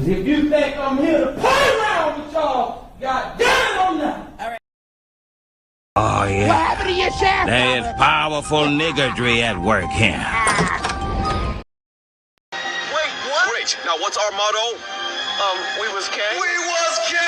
Because if you think I'm here to play around with y'all, goddamn I'm not. All right. Oh, yeah. What happened to your shaft? There's powerful niggardry at work here. Wait, what? Great. Now, what's our motto? We was Kang. We was Kang!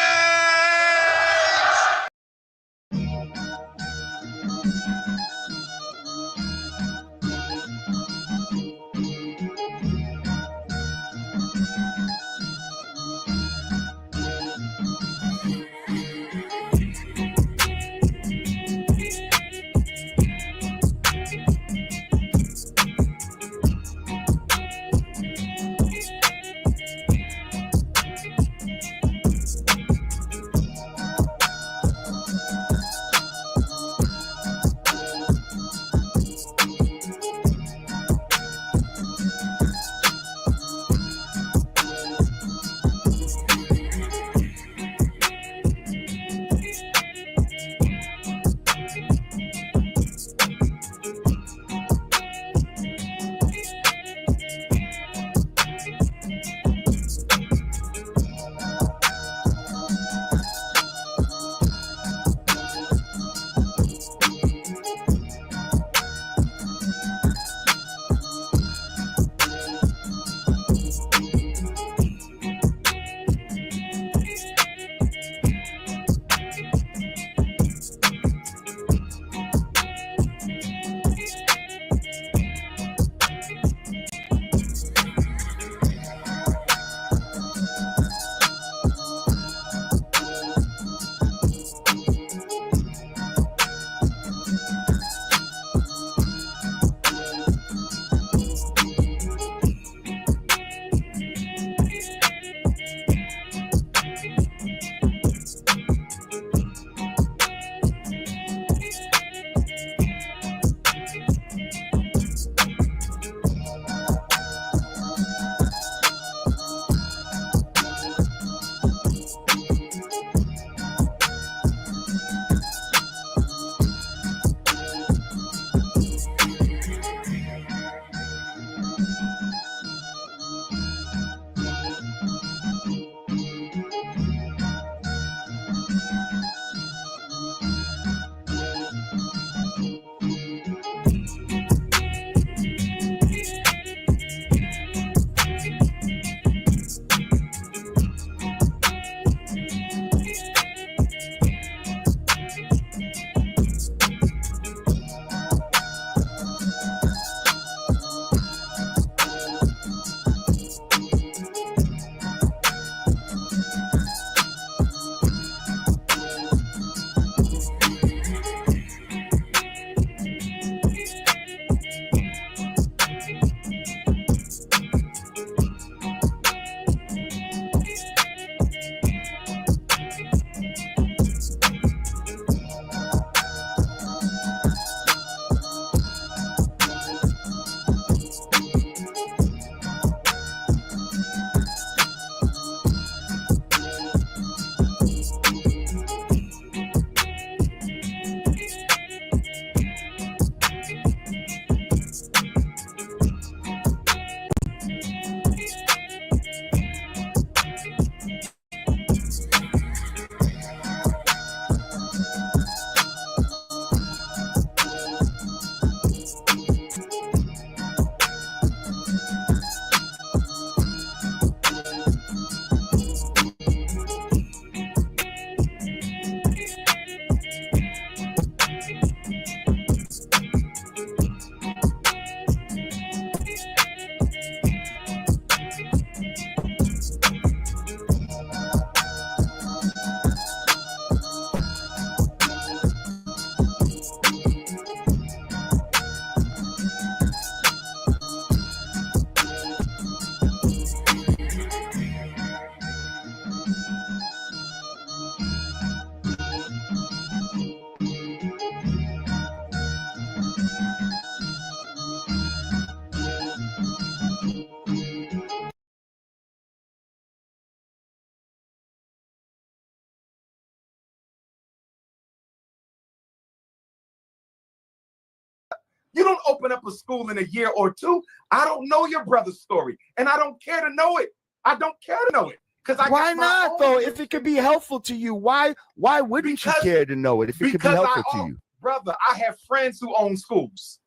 You don't open up a school in a year or two. I don't know your brother's story, and I don't care to know it. I don't care to know it. Because why not though? If it could be helpful to you, why wouldn't you care to know it if it could be helpful to you? Brother, I have friends who own schools.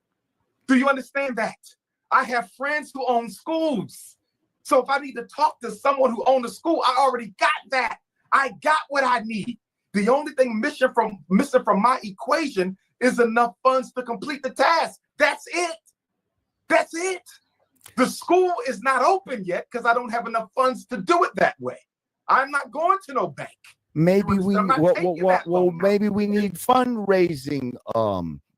Do you understand that? I have friends who own schools. So if I need to talk to someone who owns a school, I already got that. I got what I need. The only thing missing from my equation is enough funds to complete the task. That's it. That's it. The school is not open yet because I don't have enough funds to do it that way. I'm not going to no bank. Maybe maybe we need fundraising,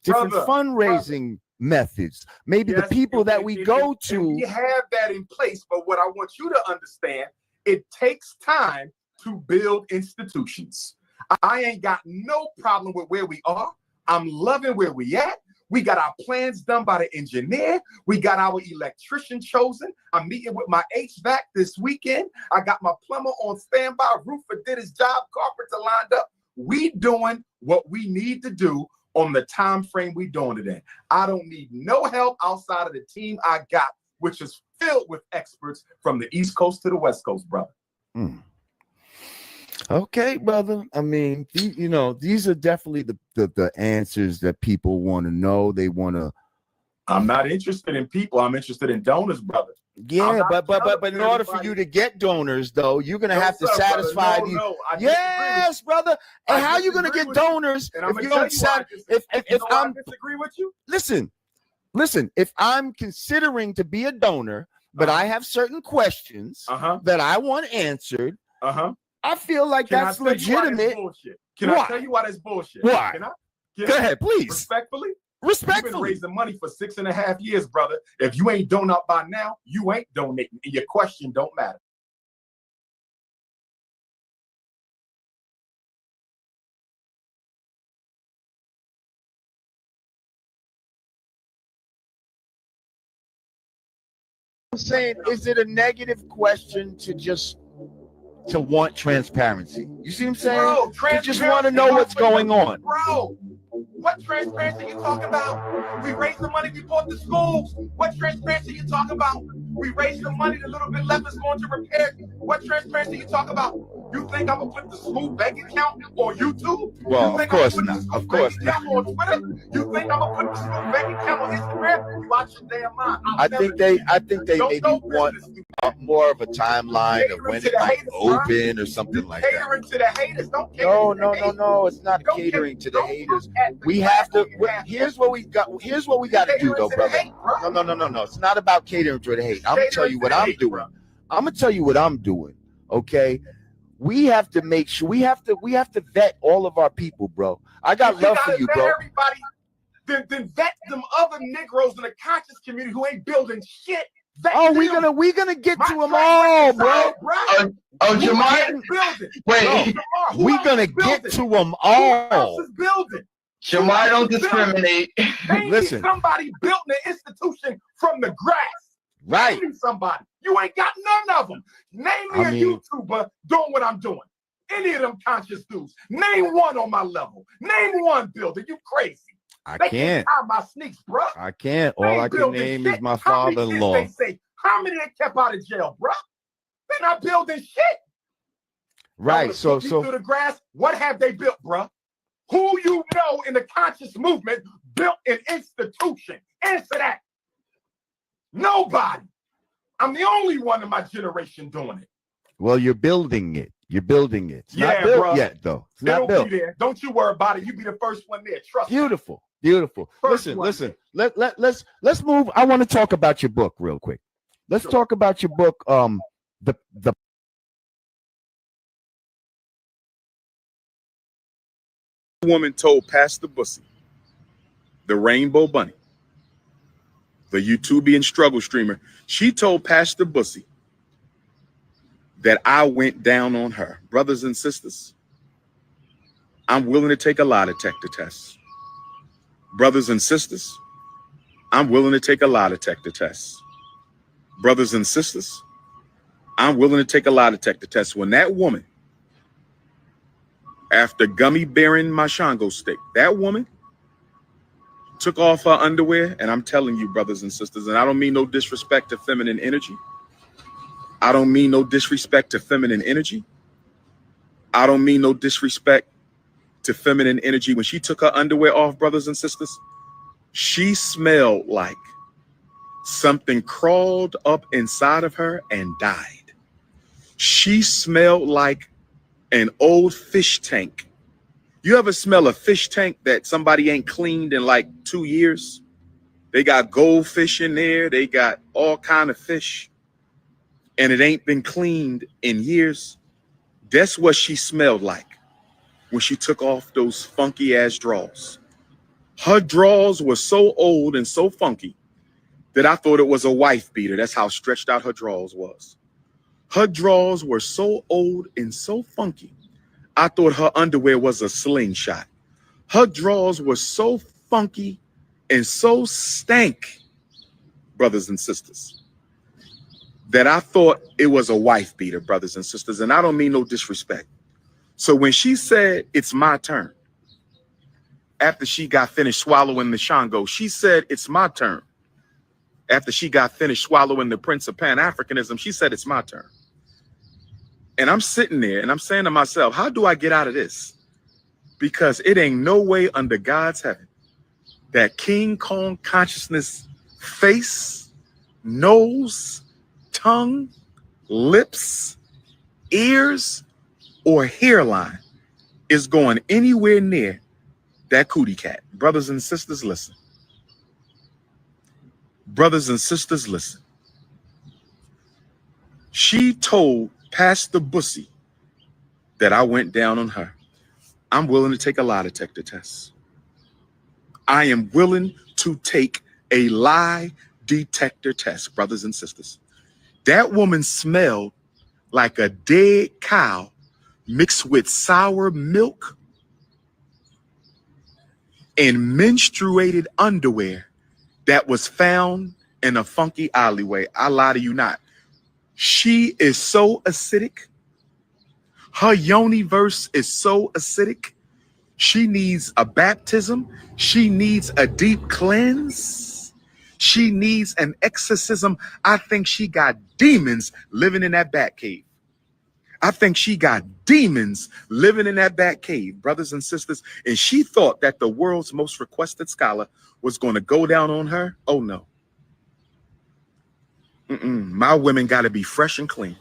different fundraising methods. Maybe the people that we go to. We have that in place, but what I want you to understand, it takes time to build institutions. I ain't got no problem with where we are. I'm loving where we at. We got our plans done by the engineer. We got our electrician chosen. I'm meeting with my HVAC this weekend. I got my plumber on standby. Roofer did his job. Carpenter lined up. We doing what we need to do on the time frame we doing it in. I don't need no help outside of the team I got, which is filled with experts from the East Coast to the West Coast, brother. Okay, brother. I mean, these are definitely the answers that people want to know. They want to. I'm not interested in people. I'm interested in donors, brother. Yeah, but in order for you to get donors, though, you're gonna have to satisfy these. Yes, brother. And how are you gonna get donors if you don't if I'm disagree with you? Listen. If I'm considering to be a donor, but I have certain questions that I want answered. I feel like that's legitimate. Can I tell you why that's bullshit? Why? Go ahead, please. Respectfully. You've been Respectfully. raising money for 6.5 years, brother. If you ain't donut by now, you ain't donating, and your question don't matter. I'm saying, is it a negative question to want transparency? You see what I'm saying? Bro, you just want to know what's going on. Bro, what transparency you talking about? We raised the money, we bought the schools. What transparency you talking about? We raised the money, the little bit left is going to repair. What transparency you talking about? You think I'm gonna put the school bank account on YouTube? Well, of course not. Of course not. On Twitter? You think I'm gonna put the school bank account on Instagram? You watch your damn mind. I think they maybe want more of a timeline of when it might open or something like that. Catering to the haters. Don't cater No. It's not Don't catering to the don't haters. look at the We have to. glass. Here's what we got. Here's what we got to do, though, brother. No. It's not about catering to the hate. I'm gonna tell you what I'm doing. I'm gonna tell you what I'm doing. Okay. We have to make sure we have to vet all of our people, bro. I got love for you, bro. Everybody, then vet them other Negroes in the conscious community who ain't building shit. Oh, we're gonna get to them all, bro. Jamar, wait, we're gonna get to them all. Jamar, don't discriminate. Listen, somebody built an institution from the grass. Right. Name somebody. You ain't got none of them. Name me a YouTuber doing what I'm doing. Any of them conscious dudes. Name one on my level. Name one builder. You crazy. They can't tie my sneaks, bro. I can't. All I can name is my father-in-law. They say, how many they kept out of jail, bro? They're not building shit. Right. So through the grass, what have they built, bro? Who you know in the conscious movement built an institution? Answer that. Nobody. I'm the only one in my generation doing it. Well, you're building it. It's not built yet, though. It's not built. Be there. Don't you worry about it. You be the first one there. Trust me. Beautiful. Listen. Let's move. I want to talk about your book real quick. Let's talk about your book. The woman told Pastor Bussy, the Rainbow Bunny, the YouTubian struggle streamer, she told Pastor Bussy that I went down on her. Brothers and sisters, I'm willing to take a lie detector test. Brothers and sisters, I'm willing to take a lie detector test. Brothers and sisters, I'm willing to take a lie detector test. When that woman, after gummy bearing my Shango stick, that woman took off her underwear, and I'm telling you, brothers and sisters, and I don't mean no disrespect to feminine energy, I don't mean no disrespect to feminine energy. I don't mean no disrespect to feminine energy. When she took her underwear off, brothers and sisters, she smelled like something crawled up inside of her and died. She smelled like an old fish tank. You ever smell a fish tank that somebody ain't cleaned in like 2 years? They got goldfish in there. They got all kind of fish, and it ain't been cleaned in years. That's what she smelled like when she took off those funky ass drawers. Her drawers were so old and so funky that I thought it was a wife beater. That's how stretched out her drawers was. Her drawers were so old and so funky, I thought her underwear was a slingshot. Her drawers were so funky and so stank, brothers and sisters, that I thought it was a wife beater, brothers and sisters. And I don't mean no disrespect. So when she said, it's my turn, after she got finished swallowing the Shango, she said, it's my turn. After she got finished swallowing the Prince of Pan-Africanism, she said, it's my turn. And I'm sitting there and I'm saying to myself, how do I get out of this? Because it ain't no way under God's heaven that King Kong consciousness face, nose, tongue, lips, ears, or hairline is going anywhere near that cootie cat. Brothers and sisters, listen. Brothers and sisters, listen. She told Pastor Bussy that I went down on her. I'm willing to take a lie detector test. I am willing to take a lie detector test, brothers and sisters. That woman smelled like a dead cow mixed with sour milk and menstruated underwear that was found in a funky alleyway. I lie to you not. She is so acidic. Her yoni-verse is so acidic. She needs a baptism. She needs a deep cleanse. She needs an exorcism. I think she got demons living in that bat cave. I think she got demons living in that bat cave, brothers and sisters. And she thought that the world's most requested scholar was going to go down on her. Oh, no. My women got to be fresh and clean.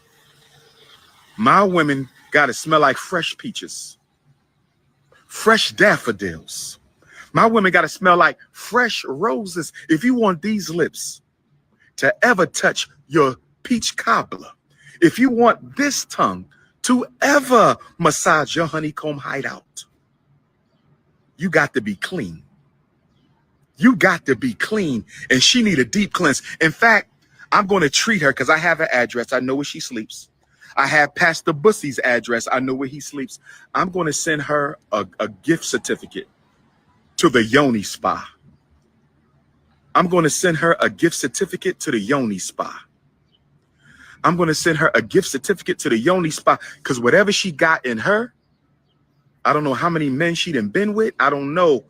My women got to smell like fresh peaches, fresh daffodils. My women got to smell like fresh roses. If you want these lips to ever touch your peach cobbler, if you want this tongue to ever massage your honeycomb hideout, you got to be clean. You got to be clean. And she need a deep cleanse. In fact, I'm going to treat her because I have her address. I know where she sleeps. I have Pastor Bussy's address. I know where he sleeps. I'm going to send her a gift certificate to the Yoni Spa. I'm going to send her a gift certificate to the Yoni Spa. I'm going to send her a gift certificate to the Yoni Spa because whatever she got in her, I don't know how many men she done been with. I don't know,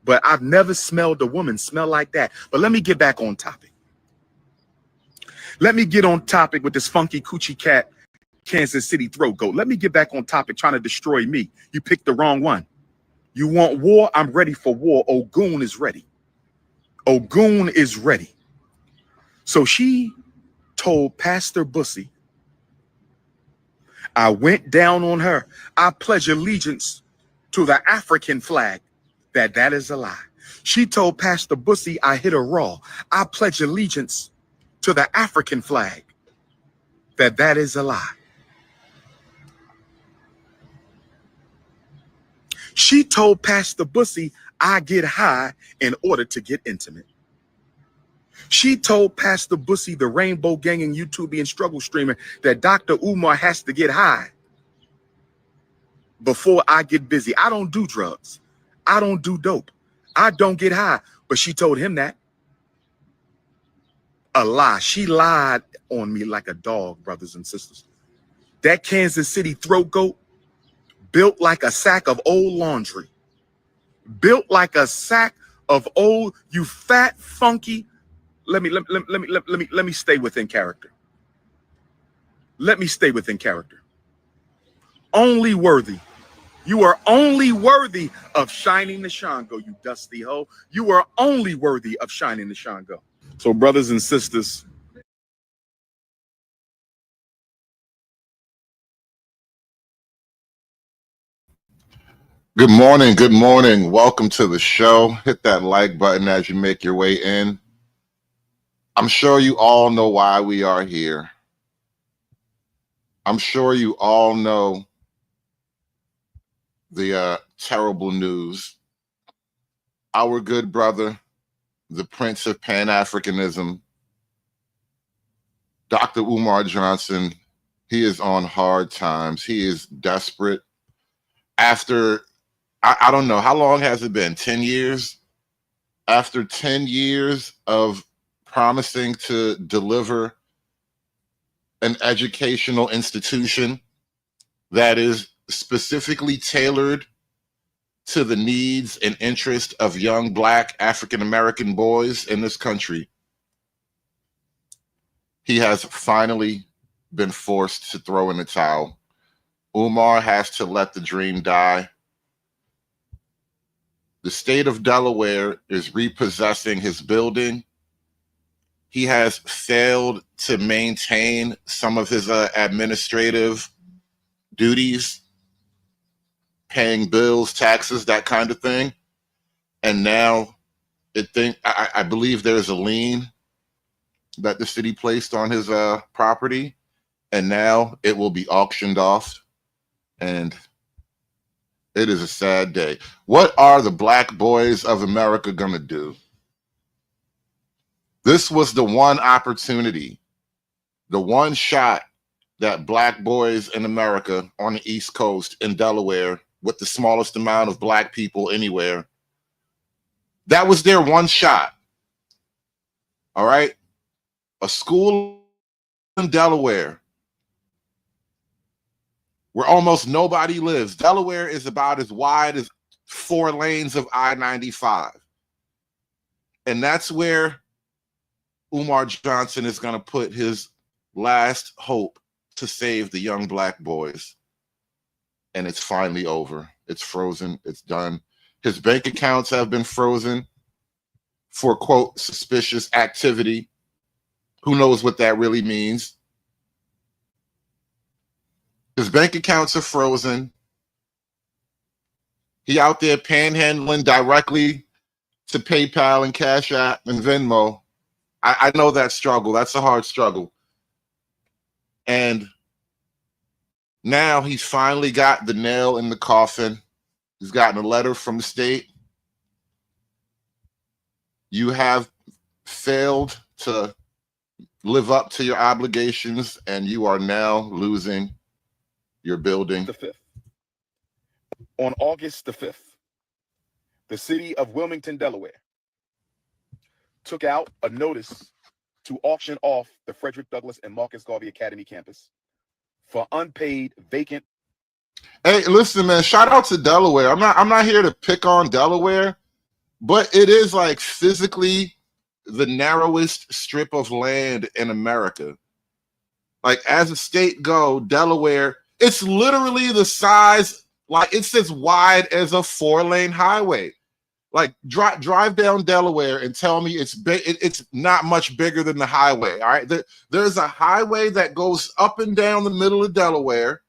but I've never smelled a woman smell like that. But let me get back on topic. Let me get on topic with this funky coochie cat, Kansas City throat goat. Let me get back on topic trying to destroy me. You picked the wrong one. You want war? I'm ready for war. Ogun is ready. Ogun is ready. So she told Pastor Bussy, I went down on her. I pledge allegiance to the African flag. That is a lie. She told Pastor Bussy, I hit her raw. I pledge allegiance to the African flag. That is a lie. She told Pastor Bussy, I get high in order to get intimate. She told Pastor Bussy, the rainbow ganging YouTubian struggle streamer, that Dr. Umar has to get high before I get busy. I don't do drugs. I don't do dope. I don't get high. But she told him that. A lie. She lied on me like a dog, brothers and sisters. That Kansas City throat goat built like a sack of old laundry. Built like a sack of old, you fat, funky. Let me stay within character. Let me stay within character. Only worthy. You are only worthy of shining the Shango, you dusty hoe. You are only worthy of shining the Shango. So, brothers and sisters, Good morning. Good morning. Welcome to the show. Hit that like button as you make your way in. I'm sure you all know why we are here. I'm sure you all know the terrible news. Our good brother, the Prince of Pan-Africanism, Dr. Umar Johnson, he is on hard times. He is desperate. After, I don't know, how long has it been? 10 years? After 10 years of promising to deliver an educational institution that is specifically tailored to the needs and interest of young Black African-American boys in this country, he has finally been forced to throw in the towel. Umar has to let the dream die. The state of Delaware is repossessing his building. He has failed to maintain some of his administrative duties, paying bills, taxes, that kind of thing. And now I believe there's a lien that the city placed on his property, and now it will be auctioned off. And it is a sad day. What are the Black boys of America going to do? This was the one opportunity, the one shot that Black boys in America on the East Coast in Delaware, with the smallest amount of Black people anywhere, that was their one shot. All right? A school in Delaware where almost nobody lives. Delaware is about as wide as 4 lanes of I-95. And that's where Umar Johnson is going to put his last hope to save the young Black boys. And it's finally over. It's frozen. It's done. His bank accounts have been frozen for, quote, suspicious activity. Who knows what that really means? His bank accounts are frozen. He out there panhandling directly to PayPal and Cash App and Venmo. I know that struggle. That's a hard struggle. And now he's finally got the nail in the coffin. He's gotten a letter from the state. You have failed to live up to your obligations, and you are now losing your building. the 5th. On August the 5th, the city of Wilmington, Delaware, took out a notice to auction off the Frederick Douglass and Marcus Garvey Academy campus for unpaid vacant. Hey, listen, man, shout out to Delaware. I'm not here to pick on Delaware, but it is like physically the narrowest strip of land in America. Like, as a state go, Delaware, it's literally the size, like it's as wide as a 4-lane highway. Like, drive down Delaware and tell me it's big. It's not much bigger than the highway. All right, there's a highway that goes up and down the middle of Delaware,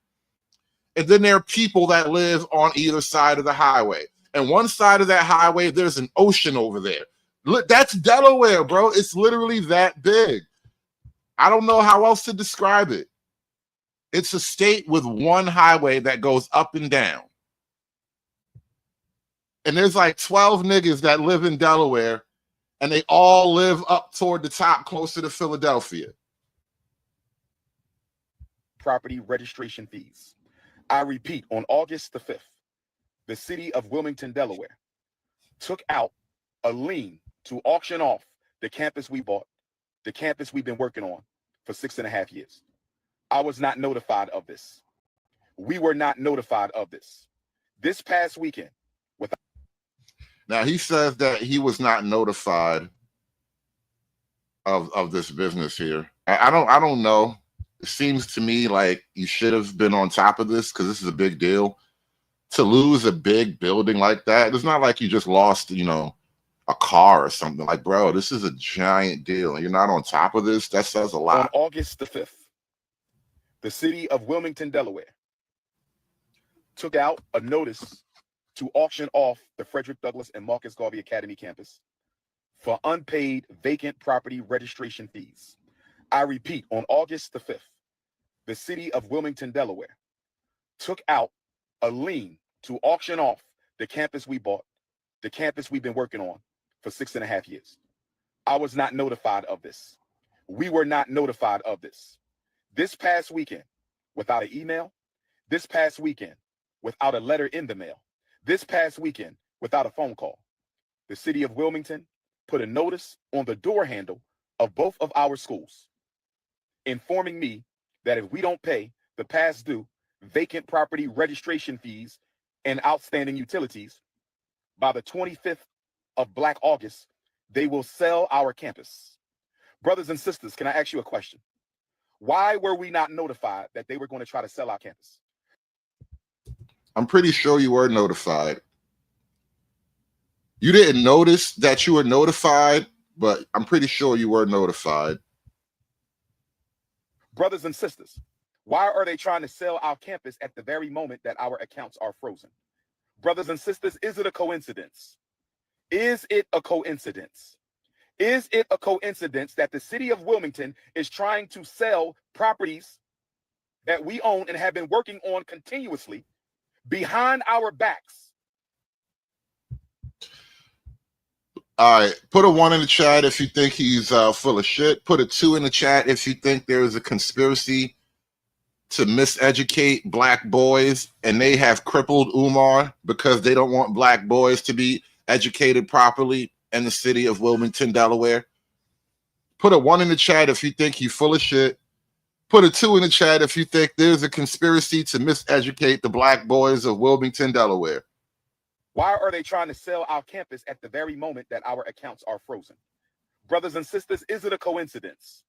and then there are people that live on either side of the highway. And one side of that highway, there's an ocean over there. Look, that's Delaware, bro. It's literally that big. I don't know how else to describe it. It's a state with one highway that goes up and down. And there's like 12 niggas that live in Delaware, and they all live up toward the top, closer to Philadelphia. Property registration fees. I repeat, on August the 5th, the city of Wilmington, Delaware, took out a lien to auction off the campus we bought, the campus we've been working on for 6.5 years. I was not notified of this. We were not notified of this. This past weekend, Now, he says that he was not notified of this business here. I don't know. It seems to me like you should have been on top of this because this is a big deal. To lose a big building like that, it's not like you just lost, you know, a car or something. Like, bro, this is a giant deal, and you're not on top of this. That says a On lot. August the 5th, the city of Wilmington, Delaware, took out a notice to auction off the Frederick Douglass and Marcus Garvey Academy campus for unpaid vacant property registration fees. I repeat, on August the 5th, the city of Wilmington, Delaware, took out a lien to auction off the campus we bought, the campus we've been working on for 6.5 years. I was not notified of this. We were not notified of this. This past weekend, without an email, this past weekend, without a letter in the mail, this past weekend, without a phone call, the city of Wilmington put a notice on the door handle of both of our schools, informing me that if we don't pay the past due vacant property registration fees and outstanding utilities by the 25th of Black August, they will sell our campus. Brothers and sisters, can I ask you a question? Why were we not notified that they were going to try to sell our campus? I'm pretty sure you were notified. You didn't notice that you were notified, but I'm pretty sure you were notified. Brothers and sisters, why are they trying to sell our campus at the very moment that our accounts are frozen? Brothers and sisters, is it a coincidence? Is it a coincidence? Is it a coincidence that the city of Wilmington is trying to sell properties that we own and have been working on continuously behind our backs? All right, put a 1 in the chat if you think he's full of shit. Put a 2 in the chat if you think there is a conspiracy to miseducate black boys and they have crippled Umar because they don't want black boys to be educated properly in the city of Wilmington, Delaware. Put a 1 in the chat if you think he's full of shit. Put a 2 in the chat if you think there's a conspiracy to miseducate the black boys of Wilmington, Delaware. Why are they trying to sell our campus at the very moment that our accounts are frozen? Brothers and sisters, is it a coincidence?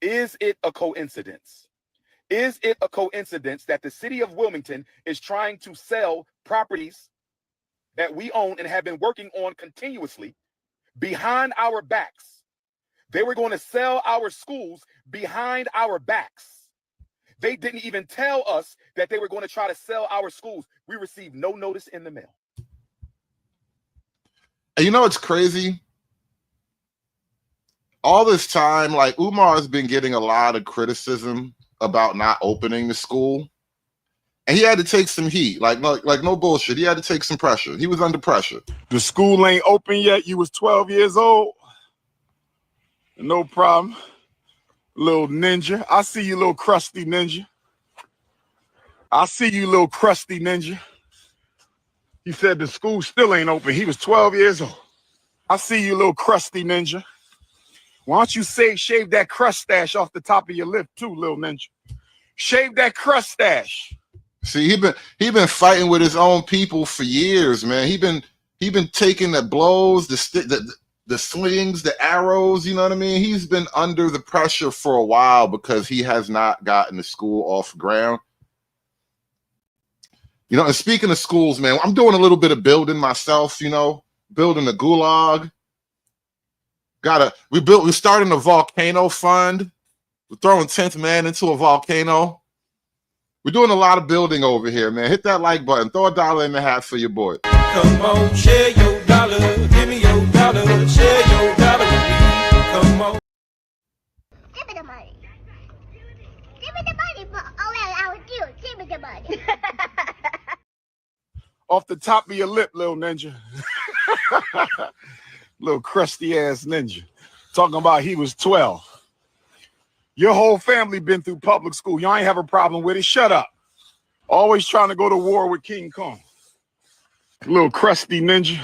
Is it a coincidence? Is it a coincidence that the city of Wilmington is trying to sell properties that we own and have been working on continuously behind our backs? They were going to sell our schools behind our backs. They didn't even tell us that they were going to try to sell our schools. We received no notice in the mail. And you know what's crazy? All this time, like, Umar has been getting a lot of criticism about not opening the school. And he had to take some heat. Like no bullshit. He had to take some pressure. He was under pressure. The school ain't open yet. You was 12 years old. No problem. Little ninja. I see you, little crusty ninja. I see you, little crusty ninja. He said the school still ain't open. He was 12 years old. I see you, little crusty ninja. Why don't you shave that crust stash off the top of your lip too, little ninja? Shave that crust stash. See, he been fighting with his own people for years, man. He been taking the blows, the slings, the arrows. You know what I mean? He's been under the pressure for a while because he has not gotten the school off the ground. You know, and speaking of schools, man, I'm doing a little bit of building myself. You know, building a gulag. We're starting a volcano fund. We're throwing 10th man into a volcano. We're doing a lot of building over here, man. Hit that like button. Throw $1 in the hat for your boy. Come on, share your dollar. Give me your dollar. Share your dollar with me. Come on. Give me the money. Give me the money for I would do. Give me the money. Off the top of your lip, little ninja. Little crusty ass ninja. Talking about he was 12. Your whole family been through public school. Y'all ain't have a problem with it. Shut up. Always trying to go to war with King Kong. Little crusty ninja.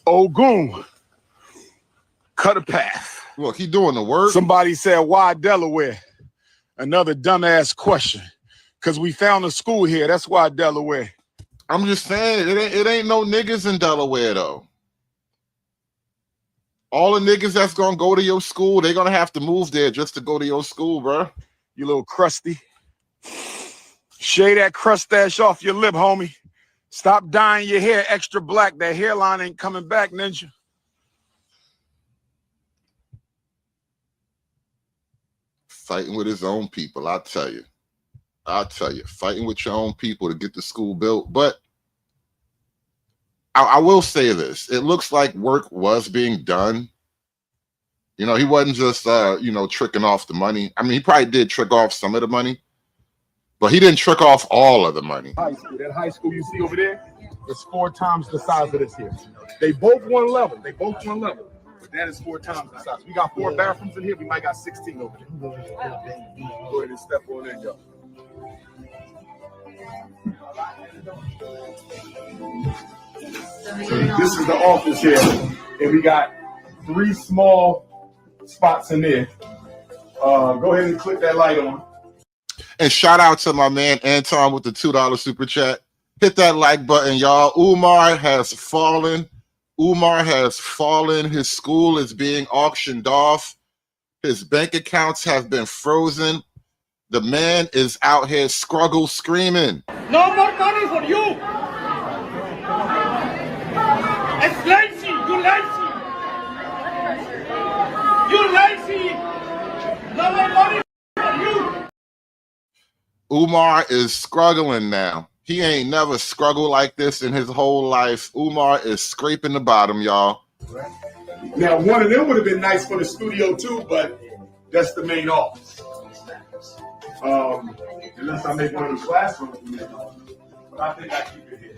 Ogun. Cut a path. Look, he doing the work. Somebody said, why Delaware? Another dumbass question. Because we found a school here. That's why Delaware. I'm just saying, it ain't no niggas in Delaware, though. All the niggas that's gonna go to your school, they're gonna have to move there just to go to your school, bro. You little crusty. Shave that crustache off your lip, homie. Stop dyeing your hair extra black. That hairline ain't coming back, ninja. Fighting with his own people, I'll tell you. Fighting with your own people to get the school built. But I will say this. It looks like work was being done. You know, he wasn't just, tricking off the money. I mean, he probably did trick off some of the money, but he didn't trick off all of the money. High school. That high school you see over there is 4 times the size of this here. They both one level. But that is 4 times the size. We got 4 bathrooms in here. We might got 16 over there. Go ahead and step on in, y'all. So this is the office here, and we got 3 small spots in there. Go ahead and click that light on. And shout out to my man Anton with the $2 super chat. Hit that like button, y'all. Umar has fallen. Umar has fallen. His school is being auctioned off. His bank accounts have been frozen. The man is out here struggle screaming. No more money for you. It's lazy. You lazy. You lazy. No more money for you. Umar is struggling now. He ain't never struggled like this in his whole life. Umar is scraping the bottom, y'all. Now, one of them would have been nice for the studio too, but that's the main office. Unless I make one of the classrooms, but I think I keep it here.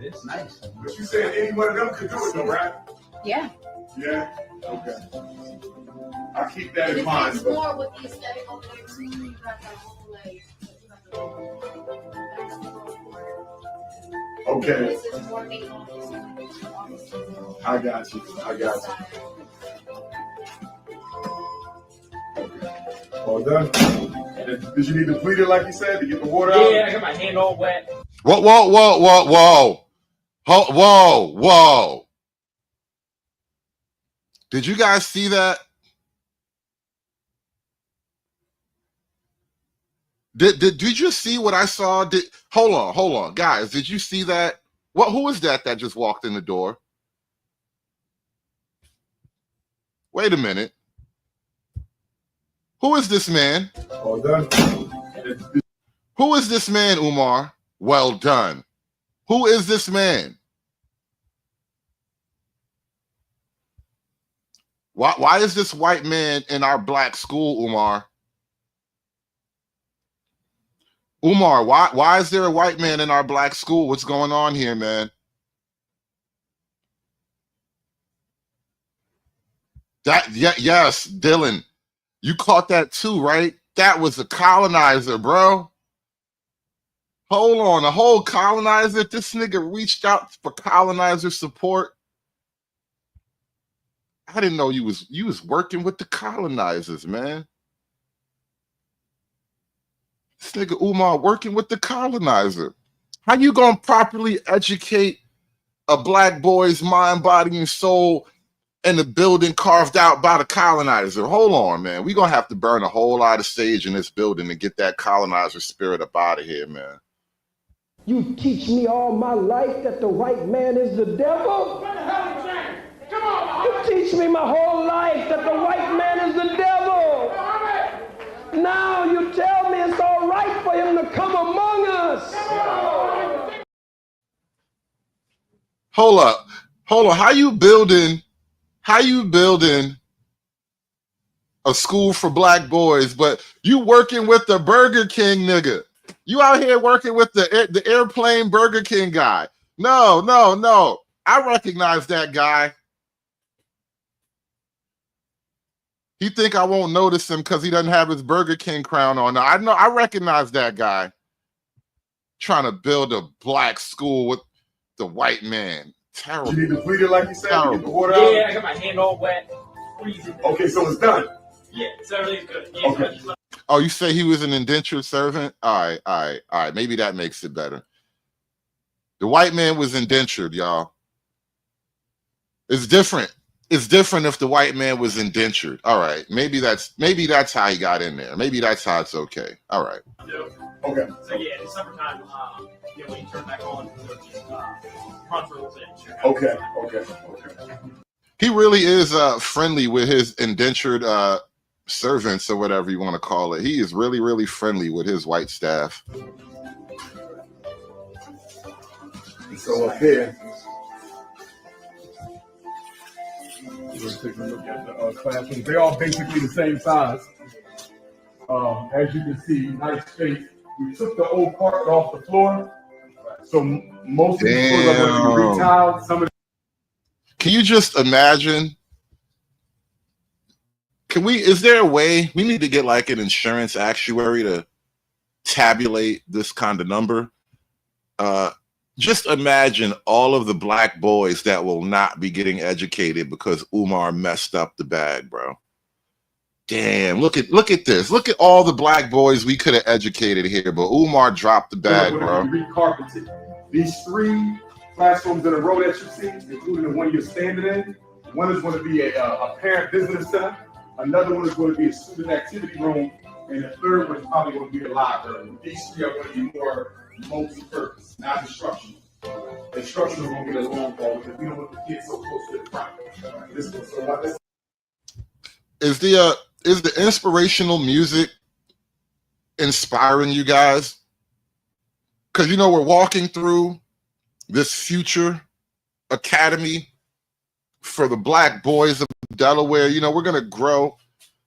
It's nice. But you said any one of them could do it, though, right? Yeah. Yeah. Okay. I keep that in mind. It's more with the aesthetic of the you got that whole like. Okay. I got you. All done? Did you need to bleed it like you said to get the water out? Yeah, I got my hand all wet. Whoa. Did you guys see that? Did you see what I saw? Hold on, guys. Did you see that? Who is that just walked in the door? Wait a minute. Who is this man? All done. Who is this man, Umar? Well done. Who is this man? Why is this white man in our black school, Umar? Umar, why is there a white man in our black school? What's going on here, man? Yes, Dylan. You caught that too, right? That was a colonizer, bro. Hold on, a whole colonizer? This nigga reached out for colonizer support. I didn't know you was working with the colonizers, man. This nigga Umar working with the colonizer. How you gonna properly educate a black boy's mind, body, and soul in the building carved out by the colonizer? Hold on, man. We're gonna have to burn a whole lot of sage in this building to get that colonizer spirit up out of here, man. You teach me all my life that the white man is the devil? You teach me my whole life that the white man is the devil. Now you tell me it's all right for him to come among us. Hold up. How you building a school for black boys, but you working with the Burger King nigga? You out here working with the airplane Burger King guy? No. I recognize that guy. He think I won't notice him because he doesn't have his Burger King crown on. I recognize that guy. Trying to build a black school with the white man. Terrible. You need to bleed it like you said to get the water out? out? Yeah, I got my hand all wet. Freezing. Okay, so it's done. Yeah, so everything's good. Yeah, okay. Oh, you say he was an indentured servant? All right. Maybe that makes it better. The white man was indentured, y'all. It's different. It's different if the white man was indentured. All right. Maybe that's how he got in there. Maybe that's how it's okay. All right. Okay. So yeah, in the summertime, when you turn back on, just run for a little bit. Okay. He really is friendly with his indentured servants or whatever you want to call it. He is really, really friendly with his white staff. So up there, we're taking a look at the classrooms. They're all basically the same size. As you can see, nice space. We took the old carpet off the floor, so most of these floors are going to be retiled. Some of Can you just imagine? Is there a way we need to get like an insurance actuary to tabulate this kind of number? Just imagine all of the black boys that will not be getting educated because Umar messed up the bag, bro. Damn, look at this. Look at all the black boys we could have educated here, but Umar dropped the bag, bro. Recarpeted. These 3 classrooms in a row that you see, including the one you're standing in, one is going to be a parent visitor center, another one is going to be a student activity room, and the third one is probably going to be a library. These 3 are going to be more multi-purpose, not instructional. Instructional is going to be the long ball because we don't want the kids so close to the front. Is the inspirational music inspiring you guys? Because we're walking through this future academy for the black boys of Delaware. We're gonna grow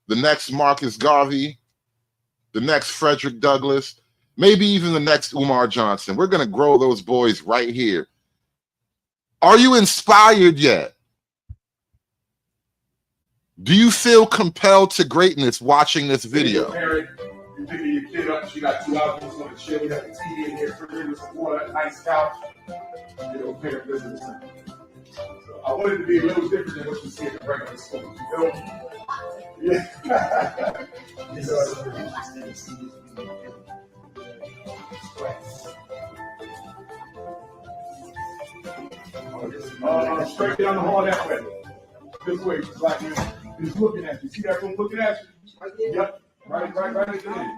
the next Marcus Garvey, the next Frederick Douglass, maybe even the next Umar Johnson. We're gonna grow those boys right here. Are you inspired yet? Do you feel compelled to greatness watching this video? You're picking your kid up, she got 2 hours on the chill, we got the TV in here, refrigerator, some water, nice couch, parent visitor center. So I wanted to be a little different than what you see in the regular school. Yeah. Straight down the hall that way. This way, black man. He's looking at you. See that room looking at you? Yep. Right at the end.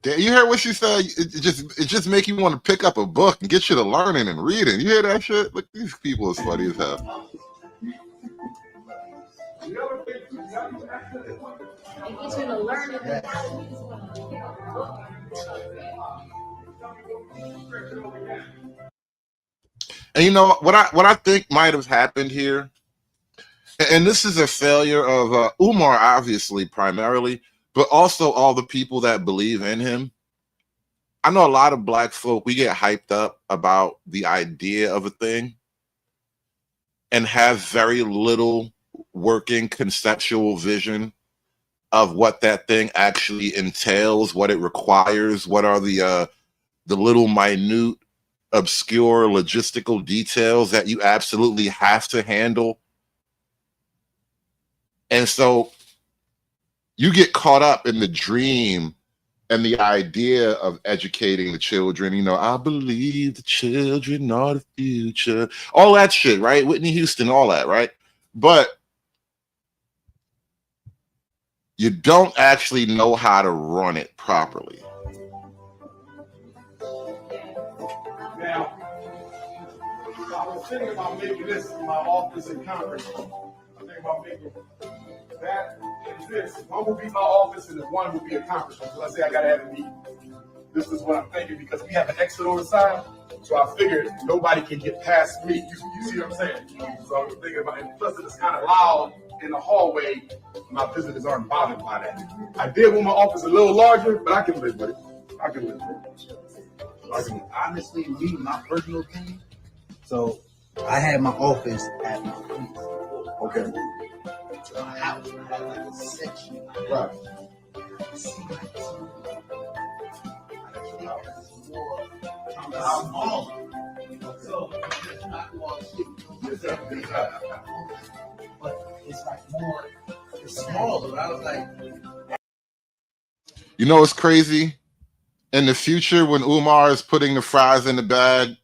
You heard what she said? It just make you want to pick up a book and get you to learning and reading. You hear that shit? Look, these people is funny as hell. And what I think might have happened here, and this is a failure of Umar, obviously, primarily, but also all the people that believe in him. I know a lot of black folk, we get hyped up about the idea of a thing and have very little working conceptual vision of what that thing actually entails, what it requires, what are the little minute, obscure logistical details that you absolutely have to handle. And so you get caught up in the dream and the idea of educating the children. I believe the children are the future. All that shit, right? Whitney Houston, all that, right? But you don't actually know how to run it properly. Now, I was thinking about making this my office in Congress. I think about making that and this. One will be my office and one will be a conference room. So let's say I gotta have a meeting. This is what I'm thinking because we have an exit on the side. So I figured nobody can get past me. You see what I'm saying? So I was thinking about it. Plus it's kind of loud in the hallway. My visitors aren't bothered by that. I did want my office a little larger, but I can live with it. I can live with it. Honestly, me, my personal opinion. So I had my office at my place. Okay. To my house, I had like a section. Right. See my TV. I think that's more. I'm smaller. So it's not going to shit. But it's like more, it's smaller. I was like, You know what's crazy? In the future, when Umar is putting the fries in the bag,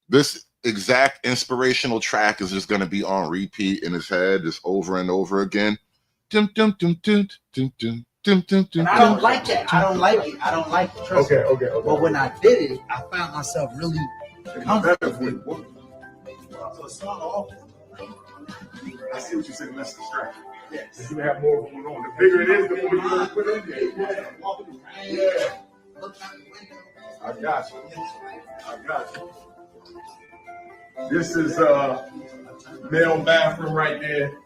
this exact inspirational track is just going to be on repeat in his head, just over and over again. Dum, dum, dum, dum, dum, dum, dum, dum, dum, and I don't like that. I don't like it. I don't like it. Trust me. Okay. But when I did it, I found myself really comfortable. So it's not often. I see what you're saying. Less distraction. Yes. You have more going on. The bigger it is, the more you want to put in there. Yeah. I got you. This is male bathroom right there.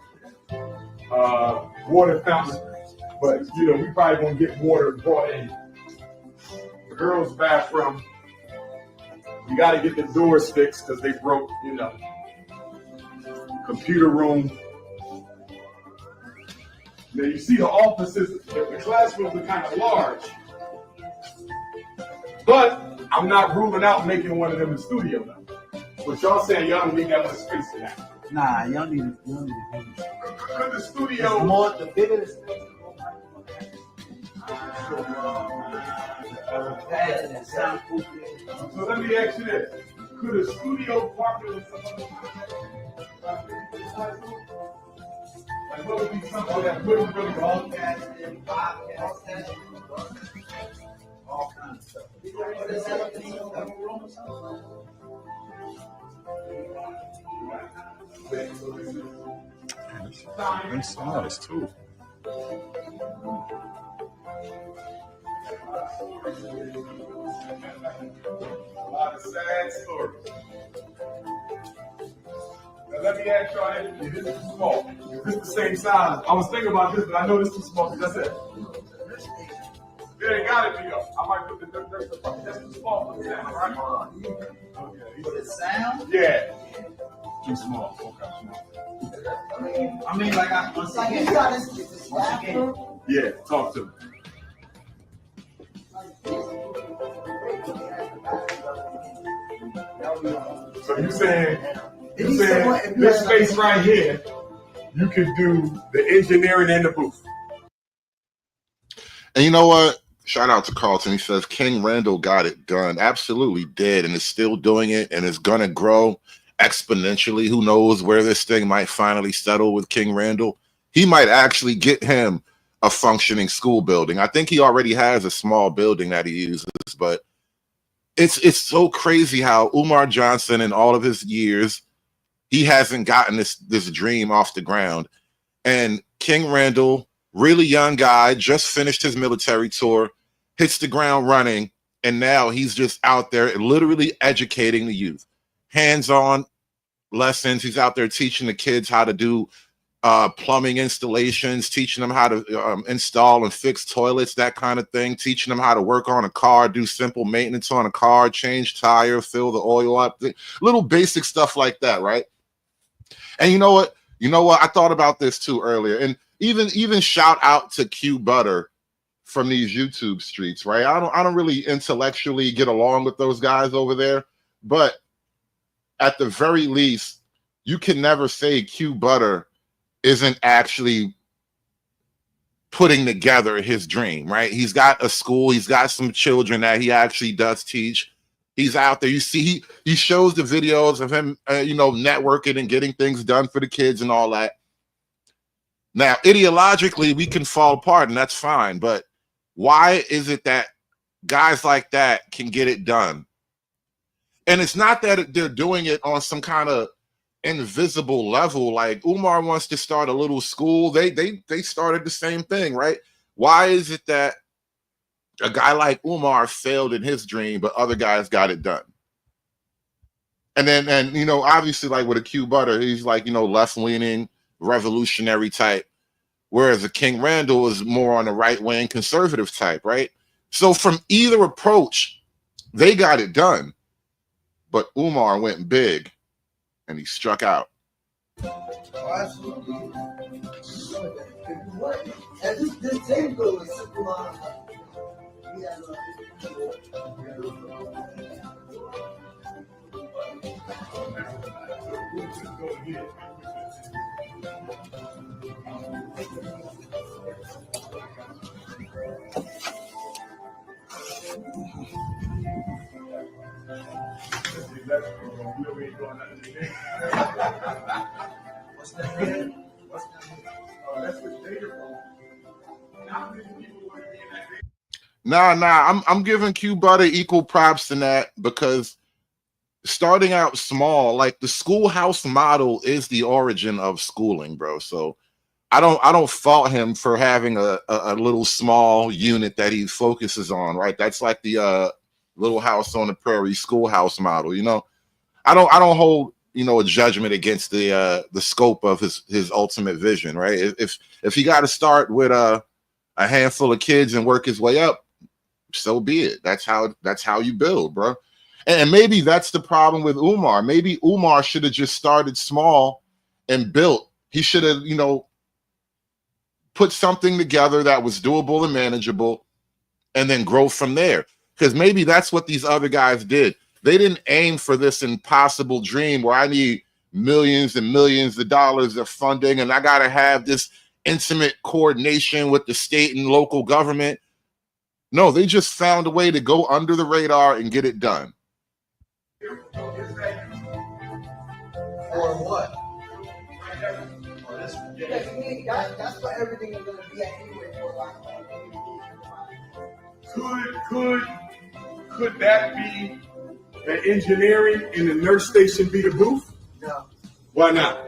Water fountain. But you know, we probably gonna get water brought in. The girls' bathroom. You gotta get the doors fixed because they broke, you know. Computer room. Now you see the offices, the classrooms are kind of large. But I'm not ruling out making one of them in the studio though. But y'all saying y'all don't need that much space for that. Nah, y'all need it. Could the studio the bigger the space. So let me ask you this. Could a studio partner with somebody? Like what would be something that wouldn't really Broadcasting, podcasting, all kinds of stuff. Nice size too. A lot of sad stories. Now let me ask y'all, this is too small. Is this the same size? I was thinking about this, but I know this is too small because that's it. It ain't got it be though. I might put that's too small for the sound, right? Okay. For the sound? Yeah. Too small. Okay. I mean, like once again. Yeah, talk to me. So you saying this space right here, you could do the engineering and the booth. And you know what? Shout out to Carlton. He says King Randall got it done. Absolutely did, and is still doing it, and is gonna grow exponentially. Who knows where this thing might finally settle with King Randall? He might actually get him a functioning school building. I think he already has a small building that he uses, but it's so crazy how Umar Johnson, in all of his years, he hasn't gotten this dream off the ground. And King Randall, really young guy, just finished his military tour, hits the ground running, and now he's just out there literally educating the youth. Hands-on lessons. He's out there teaching the kids how to do plumbing installations, teaching them how to install and fix toilets, that kind of thing, teaching them how to work on a car, do simple maintenance on a car, change tire, fill the oil up, little basic stuff like that, right? And you know what? I thought about this too earlier, and even shout out to Q Butter from these YouTube streets, right? I don't really intellectually get along with those guys over there, but at the very least, you can never say Q Butter isn't actually putting together his dream, right? He's got a school, he's got some children that he actually does teach. He's out there. You see, he shows the videos of him, networking and getting things done for the kids and all that. Now, ideologically, we can fall apart, and that's fine. But why is it that guys like that can get it done? And it's not that they're doing it on some kind of invisible level. Like Umar wants to start a little school. They started the same thing, right? Why is it that a guy like Umar failed in his dream, but other guys got it done? And obviously, like with a Q Butter, he's like, left-leaning, revolutionary type, whereas a King Randall is more on the right-wing conservative type, right? So from either approach, they got it done. But Umar went big, and he struck out. This table is simple. I'm giving Q Butter equal props in that, because starting out small, like the schoolhouse model is the origin of schooling, bro. So I don't fault him for having a little small unit that he focuses on, right? That's like the little house on the prairie schoolhouse model, you know. I don't hold, you know, a judgment against the scope of his ultimate vision, right? If he got to start with a handful of kids and work his way up, so be it. That's how you build, bro. And maybe that's the problem with Umar. Maybe Umar should have just started small and built. He should have, you know, put something together that was doable and manageable, and then grow from there. Because maybe that's what these other guys did. They didn't aim for this impossible dream where I need millions and millions of dollars of funding and I got to have this intimate coordination with the state and local government. No, they just found a way to go under the radar and get it done. Or what? Yeah, to me, that's what everything is going to be at anyway for Could that be the engineering and the nurse station be the booth? No. Why not?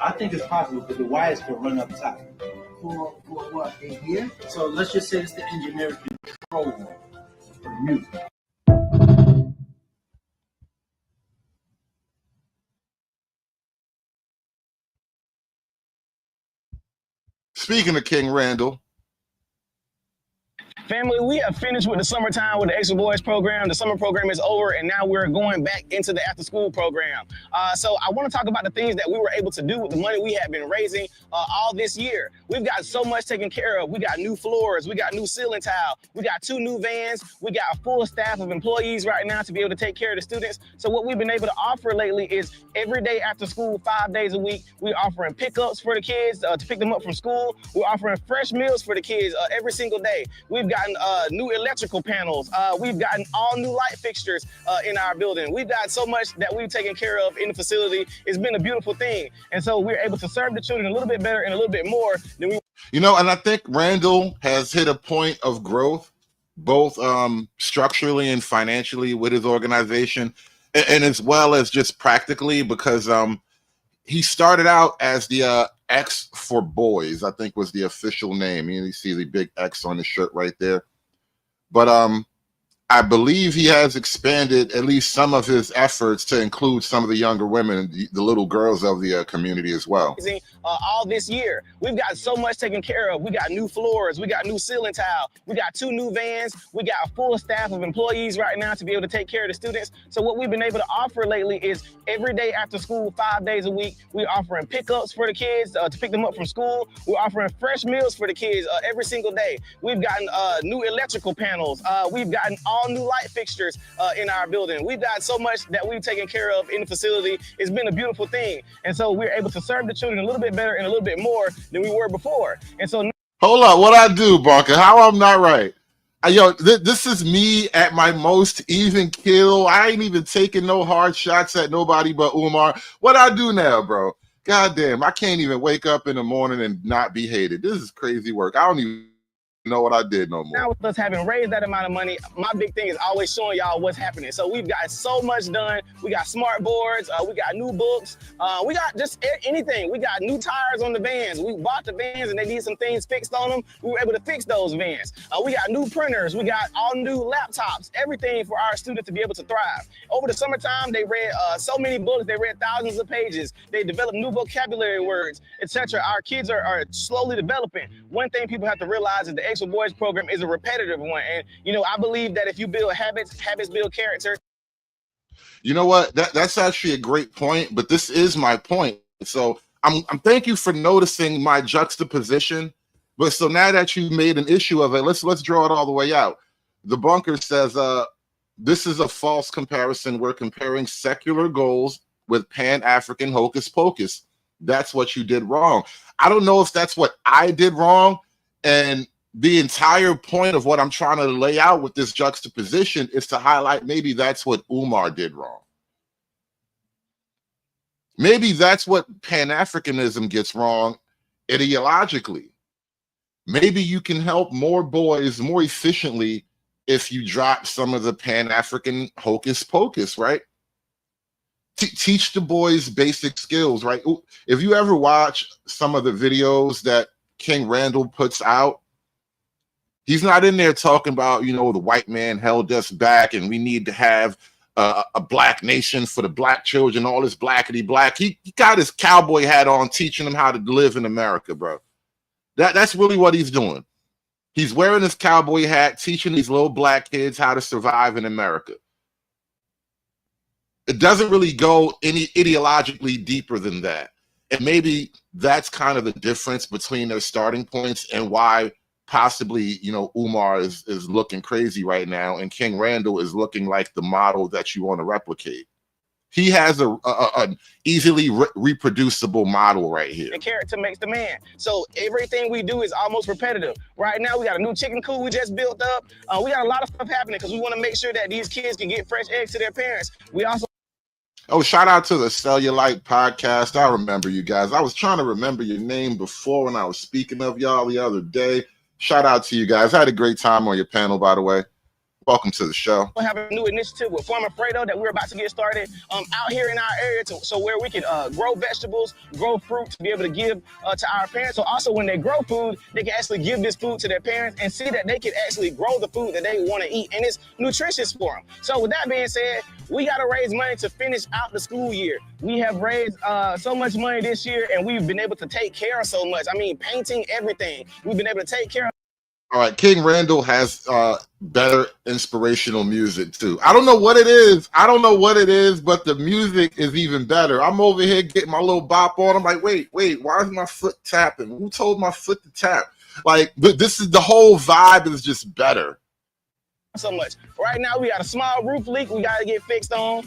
I think it's possible because the wires can run up top. For what? In here? So let's just say it's the engineering control room for the music. Speaking of King Randall. Family, we have finished with the summertime with the Extra Boys program. The summer program is over, and now we're going back into the after-school program. So I want to talk about the things that we were able to do with the money we have been raising all this year. We've got so much taken care of. We got new floors. We got new ceiling tile. We got 2 new vans. We got a full staff of employees right now to be able to take care of the students. So what we've been able to offer lately is every day after school, 5 days a week, we're offering pickups for the kids to pick them up from school. We're offering fresh meals for the kids every single day. We've gotten new electrical panels. We've gotten all new light fixtures in our building. We've got so much that we've taken care of in the facility. It's been a beautiful thing. And so we're able to serve the children a little bit better and a little bit more than we. You know, and I think Randall has hit a point of growth, both structurally and financially with his organization, and as well as just practically, because he started out as the X for Boys, I think was the official name. You see the big X on the shirt right there. But I believe he has expanded at least some of his efforts to include some of the younger women, the little girls of the community as well. All this year, we've got so much taken care of. We got new floors. We got new ceiling tile. We got 2 new vans. We got a full staff of employees right now to be able to take care of the students. So what we've been able to offer lately is every day after school, 5 days a week, we're offering pickups for the kids to pick them up from school. We're offering fresh meals for the kids every single day. We've gotten new electrical panels. We've gotten all new light fixtures in our building. We've got so much that we've taken care of in the facility. It's been a beautiful thing. And so we're able to serve the children a little bit better and a little bit more than we were before. And so hold up, what I do, Bunker? How I'm not right? Yo, this is me at my most even kill. I ain't even taking no hard shots at nobody but Umar. What I do now, bro? God damn, I can't even wake up in the morning and not be hated. This is crazy work. I don't even know what I did no more. Now with us having raised that amount of money, my big thing is always showing y'all what's happening. So we've got so much done. We got smart boards, we got new books, we got just anything. We got new tires on the vans. We bought the vans and they need some things fixed on them. We were able to fix those vans. We got new printers. We got all new laptops, everything for our students to be able to thrive. Over the summertime, they read so many books. They read thousands of pages. They developed new vocabulary words, etc. Our kids are slowly developing. One thing people have to realize is the Extra Boys program is a repetitive one. And, you know, I believe that if you build habits build character. You know what? That's actually a great point, but this is my point. So I'm thank you for noticing my juxtaposition. But so now that you made an issue of it, let's draw it all the way out. The Bunker says this is a false comparison. We're comparing secular goals with Pan-African hocus pocus. that's what you did wrong. I don't know if that's what I did wrong. And the entire point of what I'm trying to lay out with this juxtaposition is to highlight maybe that's what Umar did wrong. Maybe that's what Pan-Africanism gets wrong ideologically. Maybe you can help more boys more efficiently if you drop some of the Pan-African hocus pocus, right? Teach the boys basic skills, right? If you ever watch some of the videos that King Randall puts out, he's not in there talking about, you know, the white man held us back and we need to have a black nation for the black children, all this blackity black. He got his cowboy hat on, teaching them how to live in America, bro. That's really what he's doing. He's wearing his cowboy hat, teaching these little black kids how to survive in America. It doesn't really go any ideologically deeper than that. And maybe that's kind of the difference between their starting points and why possibly, you know, Umar is looking crazy right now and King Randall is looking like the model that you want to replicate. He has an easily reproducible model right here. And character makes the man. So everything we do is almost repetitive. Right now, we got a new chicken coop we just built up. We got a lot of stuff happening because we want to make sure that these kids can get fresh eggs to their parents. We also... Oh, shout out to the Cellulite podcast. I remember you guys. I was trying to remember your name before when I was speaking of y'all the other day. Shout out to you guys. I had a great time on your panel, by the way. Welcome to the show. We have a new initiative with Farmer Fredo that we're about to get started out here in our area, so where we can grow vegetables, grow fruit to be able to give to our parents. So also when they grow food, they can actually give this food to their parents and see that they can actually grow the food that they want to eat, and it's nutritious for them. So with that being said, we got to raise money to finish out the school year. We have raised so much money this year, and we've been able to take care of so much. I mean, painting, everything. We've been able to take care of. All right, King Randall has better inspirational music too. I don't know what it is. But the music is even better. I'm over here getting my little bop on. I'm like, wait, why is my foot tapping? Who told my foot to tap? Like, this is the whole vibe is just better. So much. Right now, we got a small roof leak we got to get fixed on.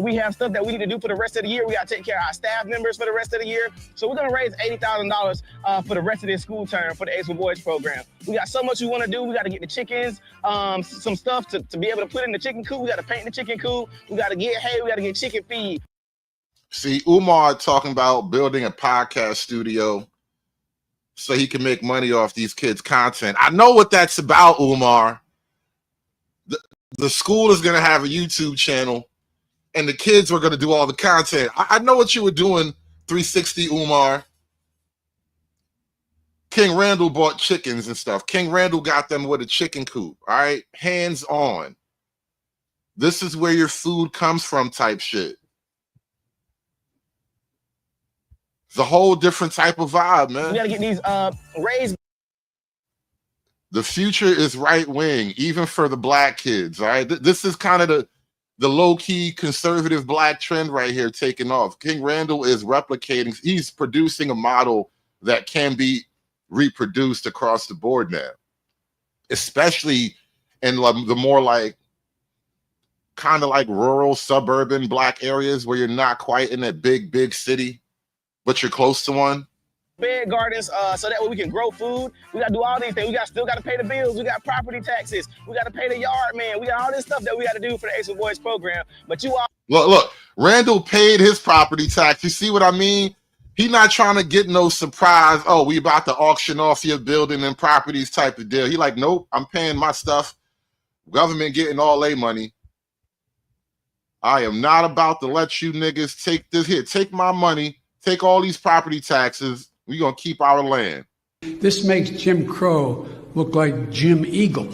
We have stuff that we need to do for the rest of the year. We got to take care of our staff members for the rest of the year. So we're going to raise $80,000 for the rest of this school term for the Ace for Boys program. We got so much we want to do. We got to get the chickens, some stuff to be able to put in the chicken coop. We got to paint the chicken coop. We got to get hay. We got to get chicken feed. See, Umar talking about building a podcast studio so he can make money off these kids' content. I know what that's about, Umar. The school is going to have a YouTube channel, and the kids are going to do all the content. I know what you were doing, 360 Umar. King Randall bought chickens and stuff. King Randall got them with a chicken coop, all right? Hands on. This is where your food comes from type shit. It's a whole different type of vibe, man. We got to get these raised. The future is right wing, even for the black kids. All right, this is kind of the low key conservative black trend right here taking off. King Randall is replicating. He's producing a model that can be reproduced across the board now, especially in the more like kind of like rural suburban black areas where you're not quite in that big city, but you're close to one. Bed gardens, so that way we can grow food. We got to do all these things. Still got to pay the bills. We got property taxes. We got to pay the yard man. We got all this stuff that we got to do for the Ace of Boys program. But you all look, Randall paid his property tax. You see what I mean? He not trying to get no surprise. Oh, we about to auction off your building and properties type of deal. He like, nope, I'm paying my stuff. Government getting all their money. I am not about to let you niggas take this here. Take my money. Take all these property taxes. We're going to keep our land. This makes Jim Crow look like Jim Eagle.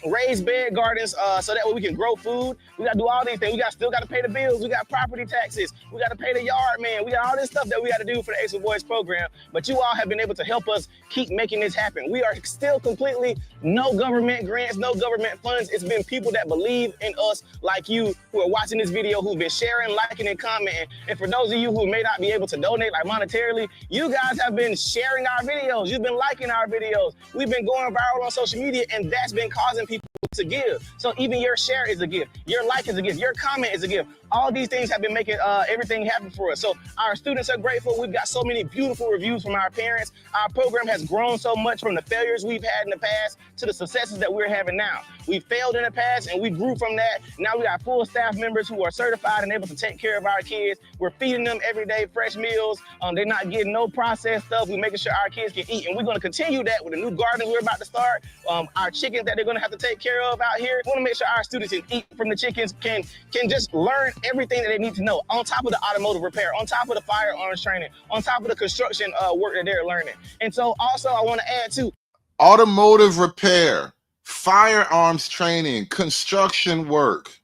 Raised bed gardens, so that way we can grow food. We got to do all these things. We still got to pay the bills. We got property taxes. We got to pay the yard man. We got all this stuff that we got to do for the Ace of Boys program. But you all have been able to help us keep making this happen. We are still completely no government grants, no government funds. It's been people that believe in us like you who are watching this video, who've been sharing, liking, and commenting. And for those of you who may not be able to donate like monetarily, you guys have been sharing our videos. You've been liking our videos. We've been going viral on social media, and that's been causing people to give. So even your share is a gift. Your like is a gift. Your comment is a gift. all these things have been making everything happen for us. So our students are grateful. We've got so many beautiful reviews from our parents. Our program has grown so much from the failures we've had in the past to the successes that we're having now. We failed in the past and we grew from that. Now we got full staff members who are certified and able to take care of our kids. We're feeding them every day fresh meals. They're not getting no processed stuff. We're making sure our kids can eat. And we're going to continue that with a new garden we're about to start. Our chickens that they're going to have to take care of out here. We want to make sure our students can eat from the chickens, can just learn everything that they need to know on top of the automotive repair, on top of the firearms training, on top of the construction work that they're learning. And so also I want to add too, automotive repair, firearms training, construction work.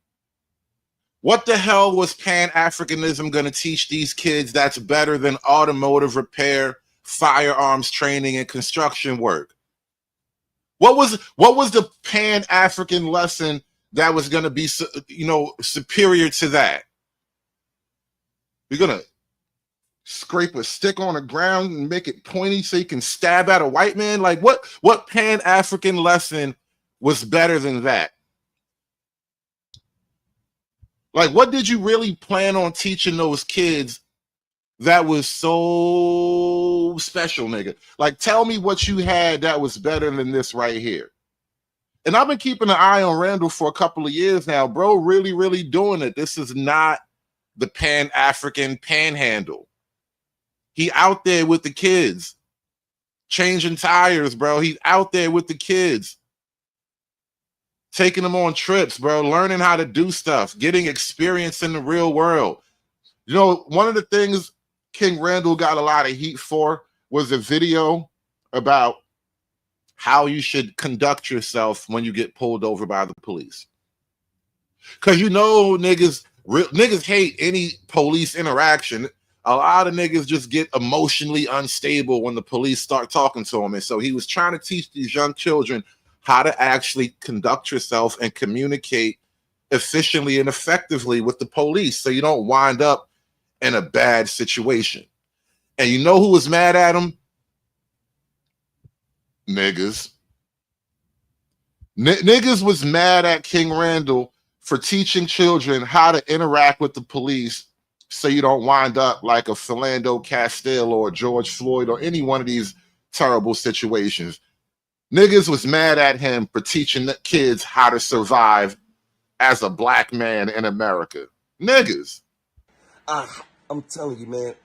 What the hell was Pan-Africanism going to teach these kids that's better than automotive repair, firearms training, and construction work? What was the Pan-African lesson that was going to be, superior to that? You're going to scrape a stick on the ground and make it pointy so you can stab at a white man? Like what Pan-African lesson was better than that? Like, what did you really plan on teaching those kids that was so special, nigga? Like, tell me what you had that was better than this right here. And I've been keeping an eye on Randall for a couple of years now, bro. Really, really doing it. This is not the Pan-African panhandle. He out there with the kids, changing tires, bro. He's out there with the kids, taking them on trips, bro, learning how to do stuff, getting experience in the real world. You know, one of the things King Randall got a lot of heat for was a video about how you should conduct yourself when you get pulled over by the police. Because niggas hate any police interaction. A lot of niggas just get emotionally unstable when the police start talking to them. And so he was trying to teach these young children how to actually conduct yourself and communicate efficiently and effectively with the police so you don't wind up in a bad situation. And you know who was mad at him? Niggas. Niggas was mad at King Randall for teaching children how to interact with the police so you don't wind up like a Philando Castile or George Floyd or any one of these terrible situations. Niggas was mad at him for teaching the kids how to survive as a black man in America. Niggas. I'm telling you, man,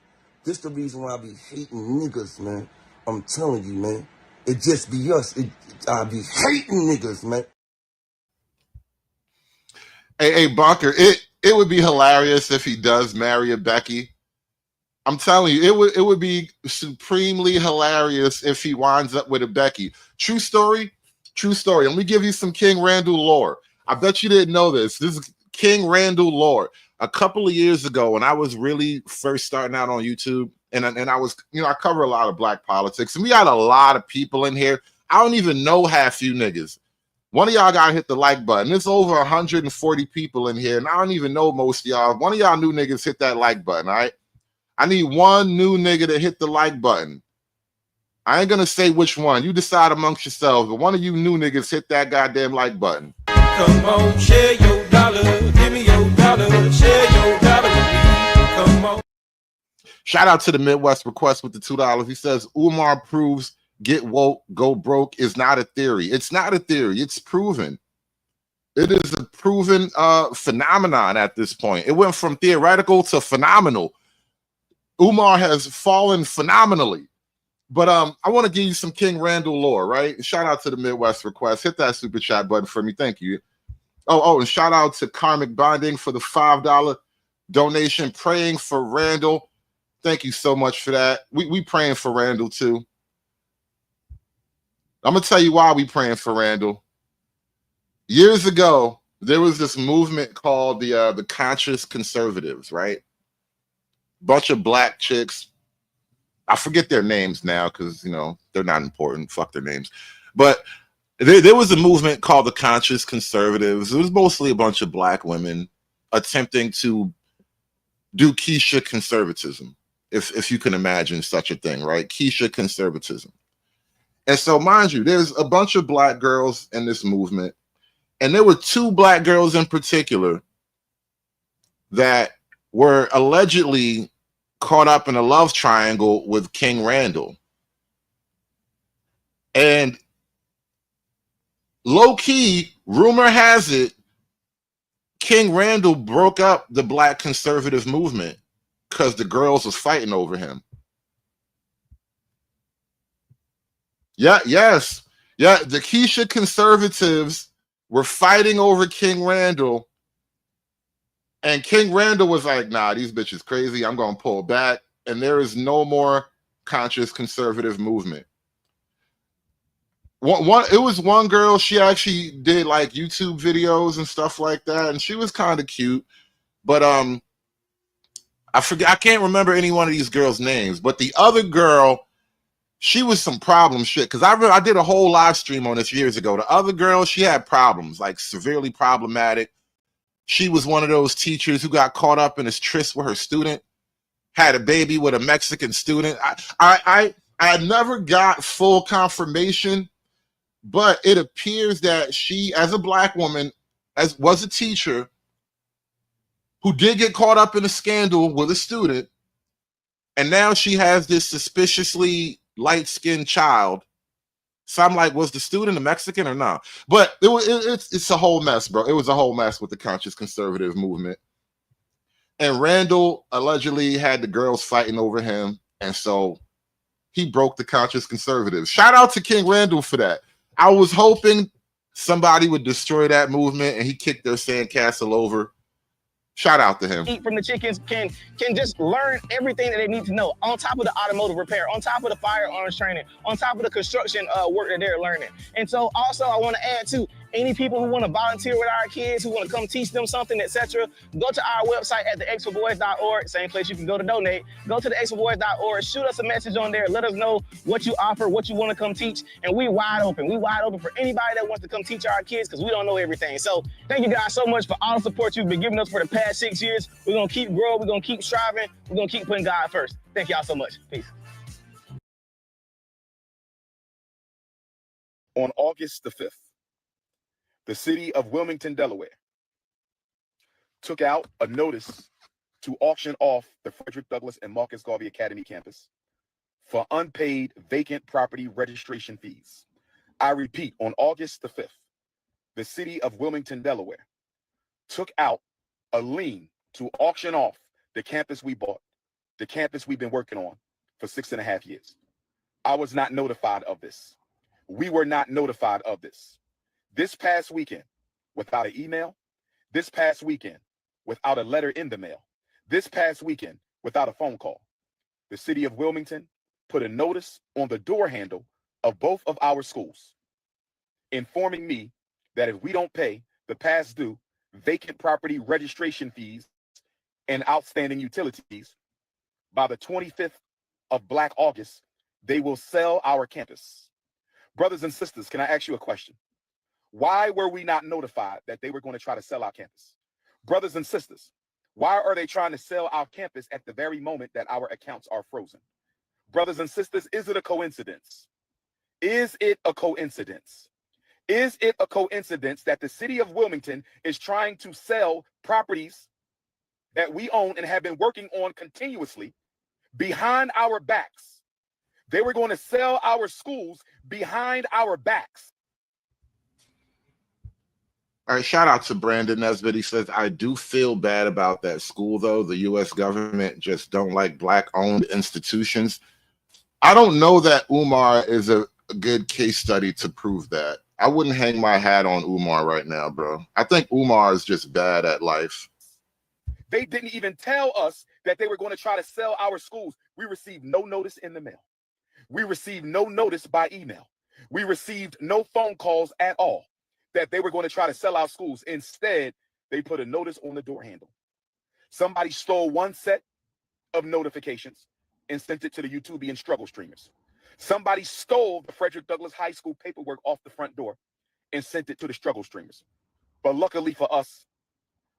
this the reason why I be hating niggas, man. I'm telling you, man. It just be us. I be hating niggas, man. Hey, Bunker, it would be hilarious if he does marry a Becky. I'm telling you, it would be supremely hilarious if he winds up with a Becky. True story. Let me give you some King Randall lore. I bet you didn't know this. This is King Randall lore. A couple of years ago, when I was really first starting out on YouTube, and I was, I cover a lot of black politics, and we got a lot of people in here. I don't even know half you niggas. One of y'all gotta hit the like button. There's over 140 people in here, and I don't even know most of y'all. One of y'all new niggas hit that like button, all right? I need one new nigga to hit the like button. I ain't gonna say which one. You decide amongst yourselves, but one of you new niggas hit that goddamn like button. Come on, share your dollar. Give me your dollar. Share your dollar with me. Come on. Shout out to the Midwest Request with the $2. He says, Umar proves get woke, go broke is not a theory. It's not a theory. It's proven. It is a proven phenomenon at this point. It went from theoretical to phenomenal. Umar has fallen phenomenally. But I want to give you some King Randall lore, right? Shout out to the Midwest Request. Hit that super chat button for me. Thank you. Oh, and shout out to Karmic Bonding for the $5 donation. Praying for Randall. Thank you so much for that. We praying for Randall too. I'm going to tell you why we praying for Randall. Years ago, there was this movement called the Conscious Conservatives, right? Bunch of black chicks. I forget their names now because, they're not important. Fuck their names. But there was a movement called the Conscious Conservatives. It was mostly a bunch of black women attempting to do Keisha conservatism, if you can imagine such a thing, right? Keisha conservatism. And so, mind you, there's a bunch of black girls in this movement. And there were two black girls in particular that were allegedly caught up in a love triangle with King Randall. And low key, rumor has it, King Randall broke up the black conservative movement because the girls was fighting over him. Yeah, yes. Yeah, the Keisha conservatives were fighting over King Randall. And King Randall was like, nah, these bitches crazy. I'm going to pull back. And there is no more conscious conservative movement. It was one girl, she actually did like YouTube videos and stuff like that. And she was kind of cute. But I forget, I can't remember any one of these girls' names. But the other girl, she was some problem shit. Because I did a whole live stream on this years ago. The other girl, she had problems, like severely problematic. She was one of those teachers who got caught up in this tryst with her student, had a baby with a Mexican student. I never got full confirmation, but it appears that she, as a black woman, was a teacher who did get caught up in a scandal with a student, and now she has this suspiciously light-skinned child. So I'm like, was the student a Mexican or not? But it's a whole mess, bro. It was a whole mess with the conscious conservative movement. And Randall allegedly had the girls fighting over him, and so he broke the conscious conservatives. Shout out to King Randall for that. I was hoping somebody would destroy that movement, and he kicked their sandcastle over. Shout out to him. Eat from the chickens can just learn everything that they need to know on top of the automotive repair, on top of the firearms training, on top of the construction work that they're learning. And so also I want to add too, any people who want to volunteer with our kids, who want to come teach them something, etc., go to our website at theexforboys.org, same place you can go to donate. Go to theexforboys.org, shoot us a message on there, let us know what you offer, what you want to come teach, and we wide open. We wide open for anybody that wants to come teach our kids, because we don't know everything. So thank you guys so much for all the support you've been giving us for the past 6 years. We're going to keep growing, we're going to keep striving, we're going to keep putting God first. Thank y'all so much. Peace. On August the 5th, the city of Wilmington, Delaware, took out a notice to auction off the Frederick Douglass and Marcus Garvey Academy campus for unpaid vacant property registration fees. I repeat, on August the 5th, the city of Wilmington, Delaware, took out a lien to auction off the campus we bought, the campus we've been working on for 6.5 years. I was not notified of this. We were not notified of this. This past weekend, without an email, this past weekend, without a letter in the mail, this past weekend, without a phone call, the city of Wilmington put a notice on the door handle of both of our schools, informing me that if we don't pay the past due vacant property registration fees and outstanding utilities by the 25th of Black August, they will sell our campus. Brothers and sisters, can I ask you a question? Why were we not notified that they were going to try to sell our campus? Brothers and sisters, why are they trying to sell our campus at the very moment that our accounts are frozen? Brothers and sisters, is it a coincidence? Is it a coincidence? Is it a coincidence that the city of Wilmington is trying to sell properties that we own and have been working on continuously behind our backs? They were going to sell our schools behind our backs. All right, shout out to Brandon Nesbitt. He says, I do feel bad about that school, though. The U.S. government just don't like black-owned institutions. I don't know that Umar is a good case study to prove that. I wouldn't hang my hat on Umar right now, bro. I think Umar is just bad at life. They didn't even tell us that they were going to try to sell our schools. We received no notice in the mail. We received no notice by email. We received no phone calls at all that they were going to try to sell our schools. Instead, they put a notice on the door handle. Somebody stole one set of notifications and sent it to the YouTubian struggle streamers. Somebody stole the Frederick Douglass High School paperwork off the front door and sent it to the struggle streamers. But luckily for us,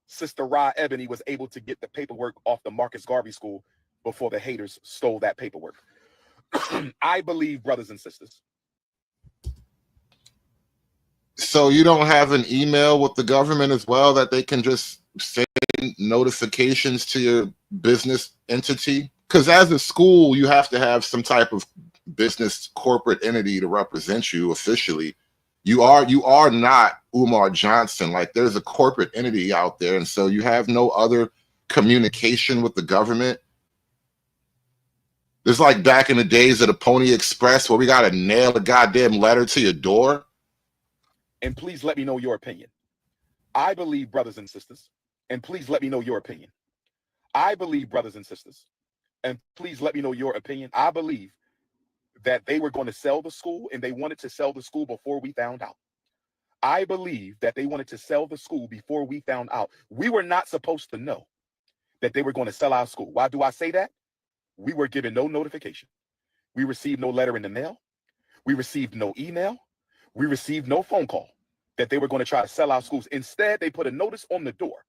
Sister Ra Ebony was able to get the paperwork off the Marcus Garvey School before the haters stole that paperwork. I believe, brothers and sisters. So you don't have an email with the government as well that they can just send notifications to your business entity? Because as a school, you have to have some type of business corporate entity to represent you officially. You are not Umar Johnson. Like, there's a corporate entity out there, and so you have no other communication with the government. It's like back in the days of the Pony Express where we got to nail a goddamn letter to your door. And please let me know your opinion. I believe, brothers and sisters, and please let me know your opinion. I believe, brothers and sisters, and please let me know your opinion. I believe that they were going to sell the school, and they wanted to sell the school before we found out. I believe that they wanted to sell the school before we found out. We were not supposed to know that they were going to sell our school. Why do I say that? We were given no notification. We received no letter in the mail. We received no email. We received no phone call that they were going to try to sell our schools. Instead, they put a notice on the door.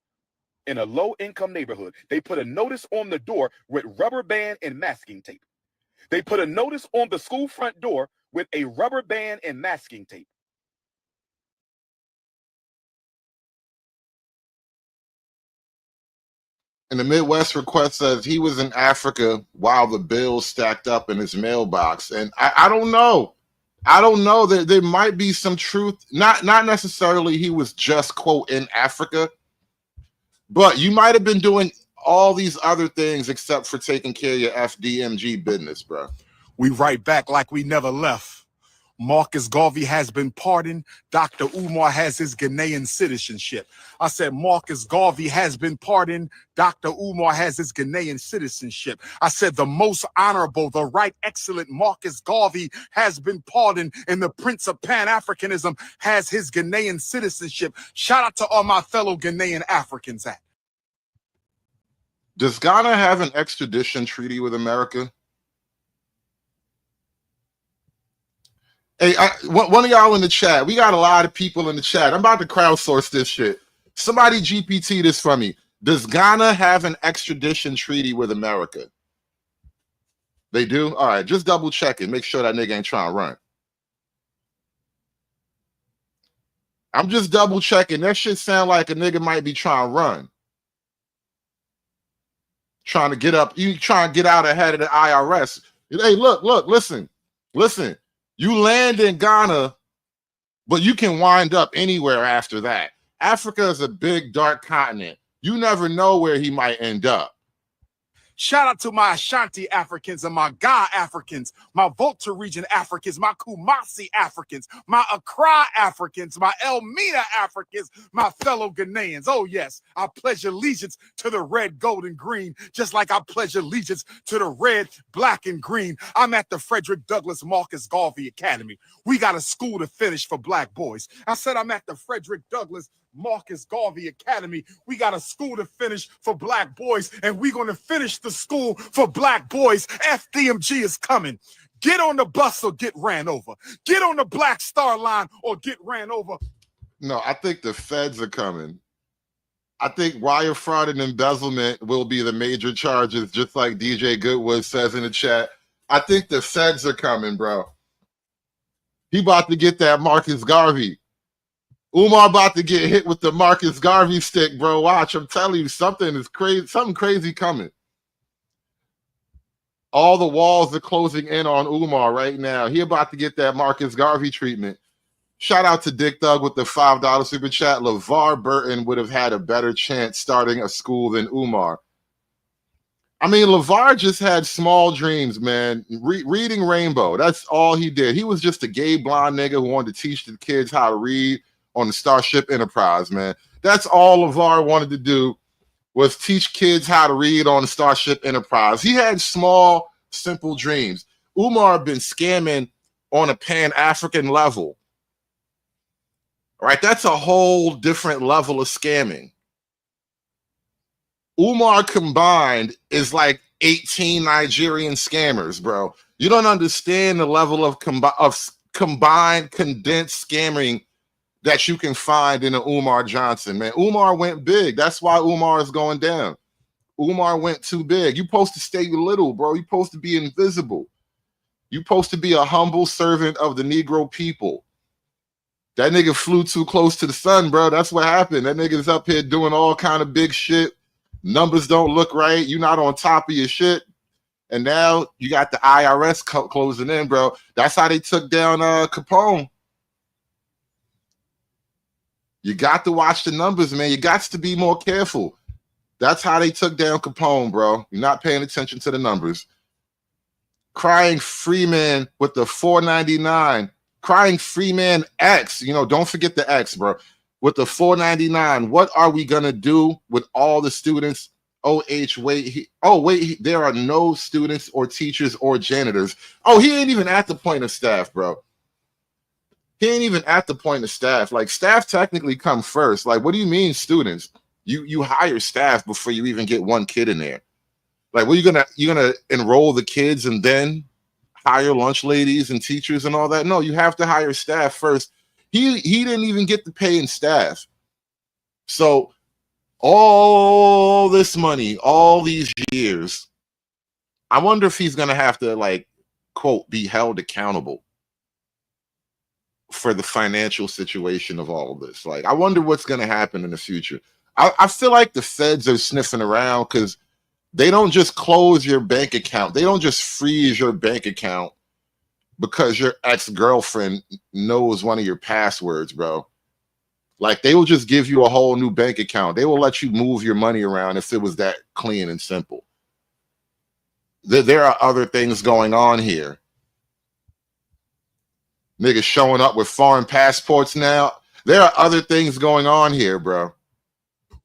In a low-income neighborhood, they put a notice on the door with rubber band and masking tape. They put a notice on the school front door with a rubber band and masking tape. And the Midwest request says he was in Africa while the bills stacked up in his mailbox. And I don't know. I don't know. There might be some truth. Not necessarily he was just, quote, in Africa. But you might have been doing all these other things except for taking care of your FDMG business, bro. We right back like we never left. Marcus Garvey has been pardoned. Dr. Umar has his Ghanaian citizenship. I said Marcus Garvey has been pardoned. Dr. Umar has his Ghanaian citizenship. I said the most honorable, the right excellent Marcus Garvey has been pardoned, and the Prince of Pan-Africanism has his Ghanaian citizenship. Shout out to all my fellow Ghanaian Africans. Does Ghana have an extradition treaty with America? Hey, one of y'all in the chat, we got a lot of people in the chat. I'm about to crowdsource this shit. Somebody GPT this for me. Does Ghana have an extradition treaty with America? They do? All right, just double check it. Make sure that nigga ain't trying to run. I'm just double checking. That shit sound like a nigga might be trying to run. Trying to get up. You trying to get out ahead of the IRS. Hey, look, listen. You land in Ghana, but you can wind up anywhere after that. Africa is a big, dark continent. You never know where he might end up. Shout out to my Ashanti Africans and my Ga Africans, my Volta region Africans, my Kumasi Africans, my Accra Africans, my Elmina Africans, my fellow Ghanaians. Oh, yes, I pledge allegiance to the red, gold, and green, just like I pledge allegiance to the red, black, and green. I'm at the Frederick Douglass Marcus Garvey Academy. We got a school to finish for black boys. I said I'm at the Frederick Douglass Marcus Garvey Academy. We got a school to finish for black boys, and we're going to finish the school for black boys. FDMG is coming. Get on the bus or get ran over. Get on the Black Star Line or get ran over. No, I think the feds are coming. I think wire fraud and embezzlement will be the major charges, just like DJ Goodwood says in the chat. I think the feds are coming, bro. He about to get that Marcus Garvey. Umar about to get hit with the Marcus Garvey stick, bro. Watch, I'm telling you, something is crazy, something crazy coming. All the walls are closing in on Umar right now. He about to get that Marcus Garvey treatment. Shout out to Dick Thug with the $5 super chat. LeVar Burton would have had a better chance starting a school than Umar. I mean, LeVar just had small dreams, man. Reading Rainbow, that's all he did. He was just a gay blonde nigga who wanted to teach the kids how to read on the Starship Enterprise, man. That's all LeVar wanted to do, was teach kids how to read on the Starship Enterprise. He had small, simple dreams. Umar been scamming on a Pan-African level. All right, that's a whole different level of scamming. Umar combined is like 18 Nigerian scammers, bro. You don't understand the level of combined, condensed scamming that you can find in an Umar Johnson, man. Umar went big. That's why Umar is going down. Umar went too big. You supposed to stay little, bro. You supposed to be invisible. You supposed to be a humble servant of the Negro people. That nigga flew too close to the sun, bro. That's what happened. That nigga's up here doing all kind of big shit, numbers don't look right, you're not on top of your shit, and now you got the IRS closing in, bro. That's how they took down Capone. You got to watch the numbers, man. You got to be more careful. That's how they took down Capone, bro. You're not paying attention to the numbers. Crying Freeman with the 499. Crying Freeman X. You know, don't forget the X, bro. With the 499. What are we going to do with all the students? There are no students or teachers or janitors. Oh, he ain't even at the point of staff, bro. He ain't even at the point of staff. Like, staff technically come first. Like, what do you mean students? You hire staff before you even get one kid in there. Like, what you're gonna enroll the kids and then hire lunch ladies and teachers and all that? No, you have to hire staff first. He didn't even get to pay in staff. So all this money, all these years, I wonder if he's gonna have to, like, quote, be held accountable for the financial situation of all of this. Like, I wonder what's gonna happen in the future. I feel like the feds are sniffing around because they don't just close your bank account. They don't just freeze your bank account because your ex-girlfriend knows one of your passwords, bro. Like, they will just give you a whole new bank account. They will let you move your money around if it was that clean and simple. There are other things going on here. Niggas showing up with foreign passports now. There are other things going on here, bro.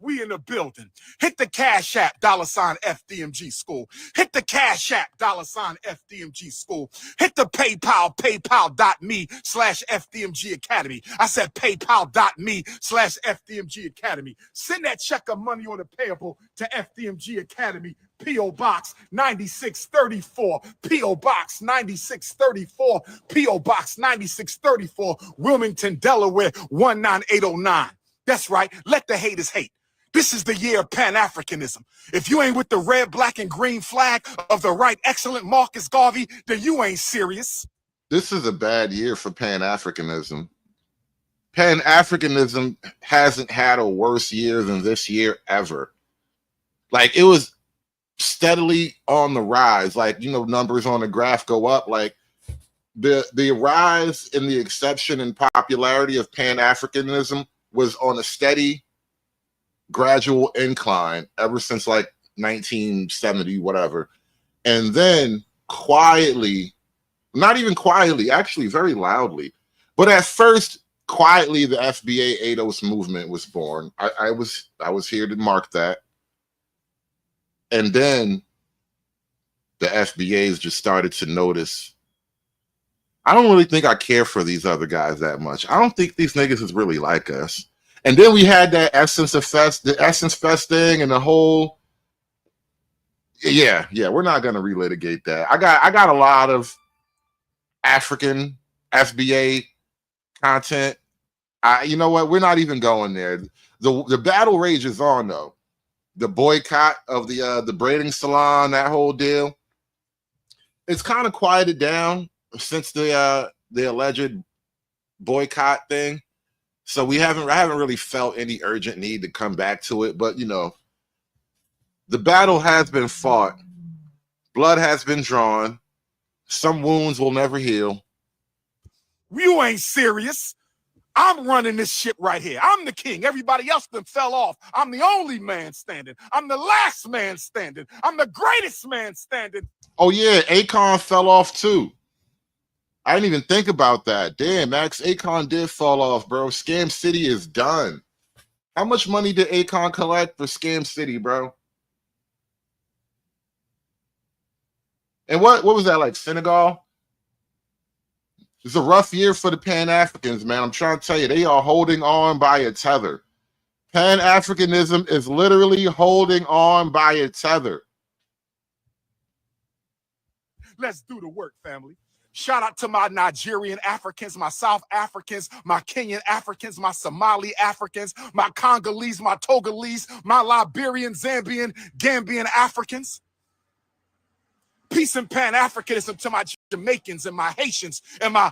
We in the building. Hit the Cash App, $FDMG School. Hit the Cash App, $FDMG School. Hit the PayPal, paypal.me/FDMG Academy. I said paypal.me/FDMG Academy. Send that check of money on the payable to FDMG Academy. P.O. Box 9634. P.O. Box 9634. P.O. Box 9634. Wilmington, Delaware 19809. That's right. Let the haters hate. This is the year of Pan-Africanism. If you ain't with the red, black, and green flag of the right excellent Marcus Garvey, then you ain't serious. This is a bad year for Pan-Africanism. Pan-Africanism hasn't had a worse year than this year ever. Like, it was steadily on the rise. Like, you know, numbers on the graph go up. Like, the rise in the exception and popularity of Pan-Africanism was on a steady, gradual incline ever since like 1970, whatever. And then quietly, not even quietly, actually very loudly, but at first quietly, the FBA ADOS movement was born. I was here to mark that. And then the FBAs just started to notice, I don't really think I care for these other guys that much. I don't think these niggas is really like us. And then we had that the Essence Fest thing and the whole, yeah, we're not gonna relitigate that. I got a lot of African FBA content. You know what? We're not even going there. The battle rages on though. The boycott of the braiding salon, that whole deal. It's kind of quieted down since the alleged boycott thing. So I haven't really felt any urgent need to come back to it, but you know, the battle has been fought. Blood has been drawn. Some wounds will never heal. You ain't serious. I'm running this shit right here. I'm the king. Everybody else then fell off. I'm the only man standing. I'm the last man standing. I'm the greatest man standing. Oh yeah, Akon fell off too. I didn't even think about that. Damn, Max, Akon did fall off, bro. Scam City is done. How much money did Akon collect for Scam City, bro? And what was that, like Senegal? It's a rough year for the Pan-Africans, man. I'm trying to tell you, they are holding on by a tether. Pan-Africanism is literally holding on by a tether. Let's do the work, family. Shout out to my Nigerian Africans, my South Africans, my Kenyan Africans, my Somali Africans, my Congolese, my Togolese, my Liberian, Zambian, Gambian Africans. Peace and Pan-Africanism to my Jamaicans and my Haitians and my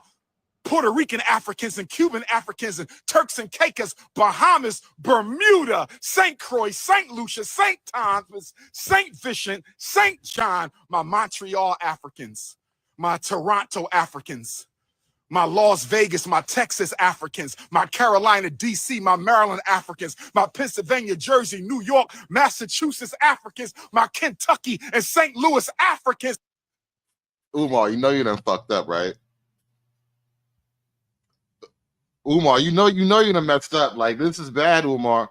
Puerto Rican Africans and Cuban Africans and Turks and Caicos, Bahamas, Bermuda, St. Croix, St. Lucia, St. Thomas, St. Vincent, St. John, my Montreal Africans, my Toronto Africans, my Las Vegas, my Texas Africans, my Carolina, D.C., my Maryland Africans, my Pennsylvania, Jersey, New York, Massachusetts Africans, my Kentucky and St. Louis Africans. Umar, you know you done fucked up, right? Umar, you know you done messed up. Like, this is bad, Umar.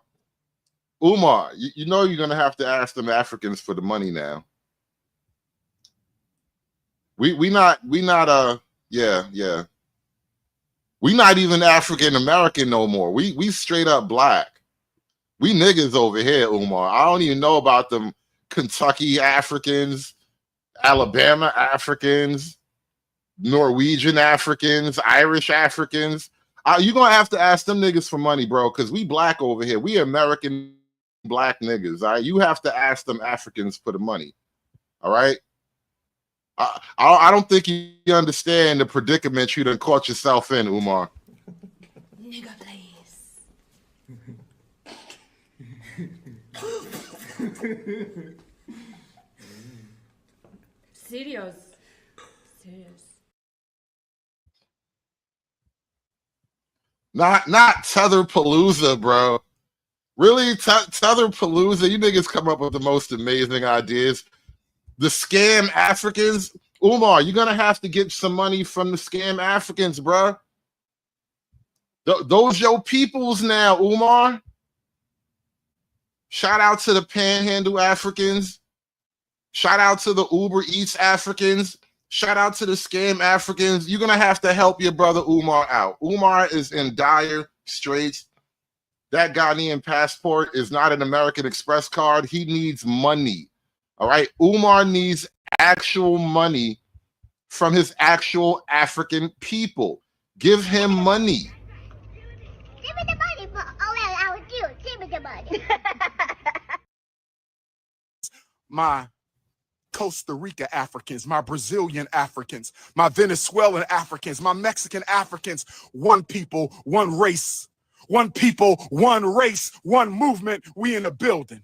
Umar, you know you're gonna have to ask them Africans for the money now. We not yeah. We not even African American no more. We straight up black. We niggas over here, Umar. I don't even know about them Kentucky Africans, Alabama Africans, Norwegian Africans, Irish Africans. You're going to have to ask them niggas for money, bro, because we black over here. We American black niggas, all right? You have to ask them Africans for the money, all right? I don't think you understand the predicament you done caught yourself in, Umar. Nigga, please. Serious. Not Tetherpalooza, bro. Really, Tetherpalooza? You niggas come up with the most amazing ideas. The scam Africans, Umar, you're gonna have to get some money from the scam Africans, bro. Those your peoples now, Umar. Shout out to the Panhandle Africans. Shout out to the Uber Eats Africans. Shout out to the scam Africans. You're gonna have to help your brother Umar out. Umar is in dire straits. That Ghanaian passport is not an American Express card. He needs money. All right, Umar needs actual money from his actual African people. Give him money. Give me the money for all that I would do. Give me the money. My Costa Rica Africans, my Brazilian Africans, my Venezuelan Africans, my Mexican Africans, one people, one race. One people, one race, one movement. We in the building.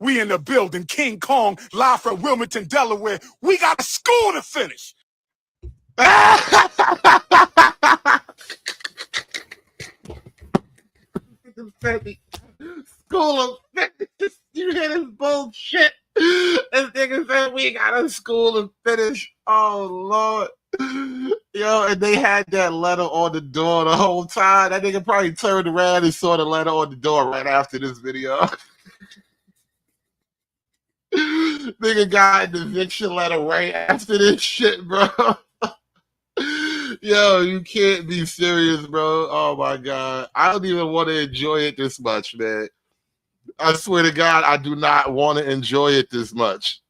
We in the building. King Kong, live from Wilmington, Delaware. We got a school to finish. School of finish. You hear this bullshit? This nigga said we got a school to finish. Oh, Lord. Yo, and they had that letter on the door the whole time. That nigga probably turned around and saw the letter on the door right after this video. Nigga got an eviction letter right after this shit, bro. Yo, you can't be serious, bro. Oh, my God. I don't even want to enjoy it this much, man. I swear to God, I do not want to enjoy it this much.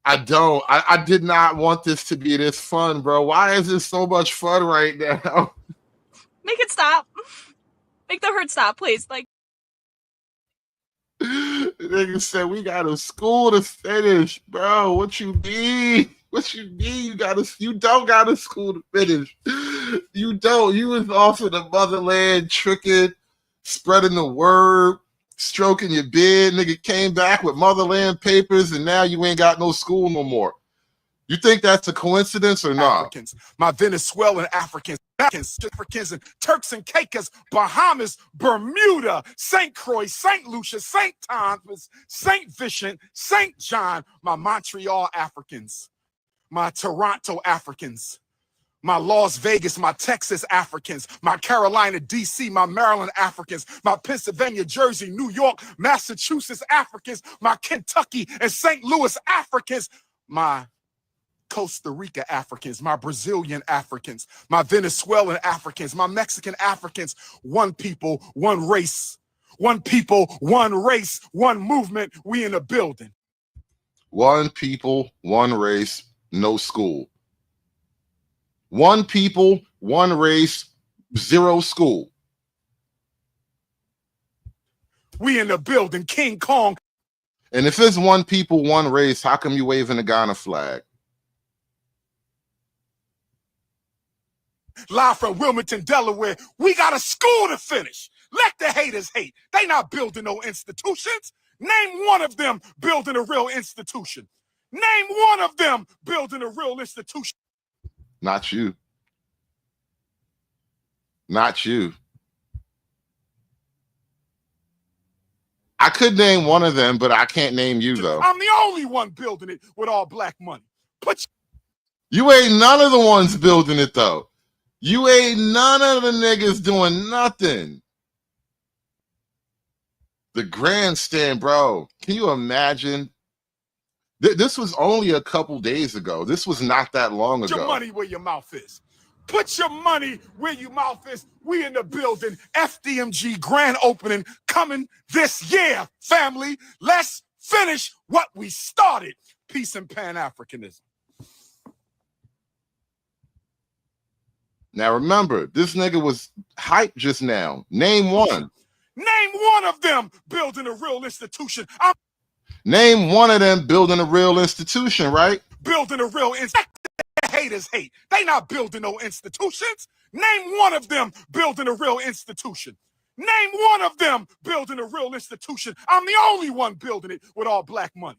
I don't. I did not want this to be this fun, bro. Why is this so much fun right now? Make it stop. Make the hurt stop, please. Like, The nigga said we got a school to finish, bro. What you mean? What you mean? You don't got a school to finish. You don't. You was off in the motherland tricking, spreading the word, stroking your beard. Nigga came back with motherland papers, and now you ain't got no school no more. You think that's a coincidence or not? Africans, my Venezuelan Africans, Africans and Turks and Caicos, Bahamas, Bermuda, St. Croix, St. Lucia, St. Thomas, St. Vincent, St. John, my Montreal Africans, my Toronto Africans, my Las Vegas, my Texas Africans, my Carolina, D.C., my Maryland Africans, my Pennsylvania, Jersey, New York, Massachusetts Africans, my Kentucky and St. Louis Africans, my Costa Rica Africans, my Brazilian Africans, my Venezuelan Africans, my Mexican Africans, one people, one race. One people, one race, one movement. We in the building. One people, one race, no school. One people, one race, zero school. We in the building. King Kong. And if it's one people, one race, how come you waving the Ghana flag? Live from Wilmington, Delaware. We got a school to finish. Let the haters hate. They not building no institutions. Name one of them building a real institution. Name one of them building a real institution. Not you. Not you. I could name one of them, but I can't name you, though. I'm the only one building it with all black money. But you ain't none of the ones building it, though. You ain't none of the niggas doing nothing. The grandstand, bro. Can you imagine? This was only a couple days ago. This was not that long ago. Put your money where your mouth is. Put your money where your mouth is. We in the building. FDMG grand opening coming this year, family. Let's finish what we started. Peace and Pan-Africanism. Now remember, this nigga was hyped just now. Name one. Name one of them building a real institution. Name one of them building a real institution, right? Building a real institution. Haters hate. They not building no institutions. Name one of them building a real institution. Name one of them building a real institution. I'm the only one building it with all black money.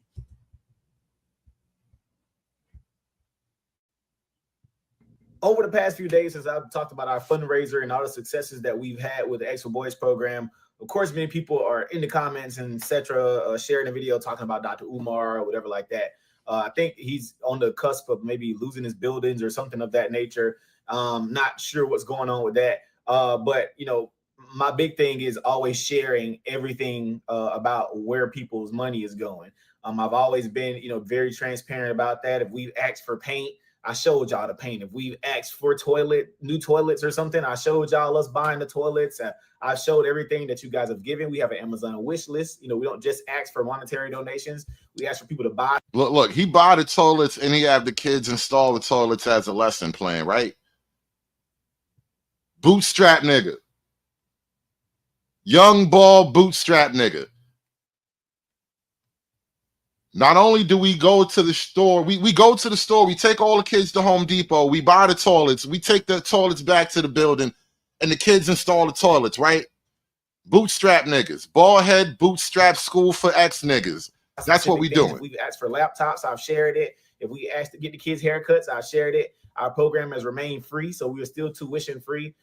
Over the past few days, since I've talked about our fundraiser and all the successes that we've had with the Extra Boys program, of course, many people are in the comments and etc. Sharing a video talking about Dr. Umar or whatever like that. I think he's on the cusp of maybe losing his buildings or something of that nature. Not sure what's going on with that. But, you know, my big thing is always sharing everything about where people's money is going. I've always been, you know, very transparent about that. If we've asked for paint, I showed y'all the paint. If we've asked for new toilets or something, I showed y'all us buying the toilets. I showed everything that you guys have given. We have an Amazon wish list. You know, we don't just ask for monetary donations. We ask for people to buy. Look, he bought the toilets and he have the kids install the toilets as a lesson plan, right? Bootstrap nigga. Young ball bootstrap nigga. Not only do we go to the store, we go to the store, we take all the kids to Home Depot, we buy the toilets, we take the toilets back to the building, and the kids install the toilets, right? Bootstrap niggas. Ball head, bootstrap school for X niggas. That's what we doing. If we've asked for laptops, I've shared it. If we asked to get the kids haircuts, I've shared it. Our program has remained free, so we are still tuition free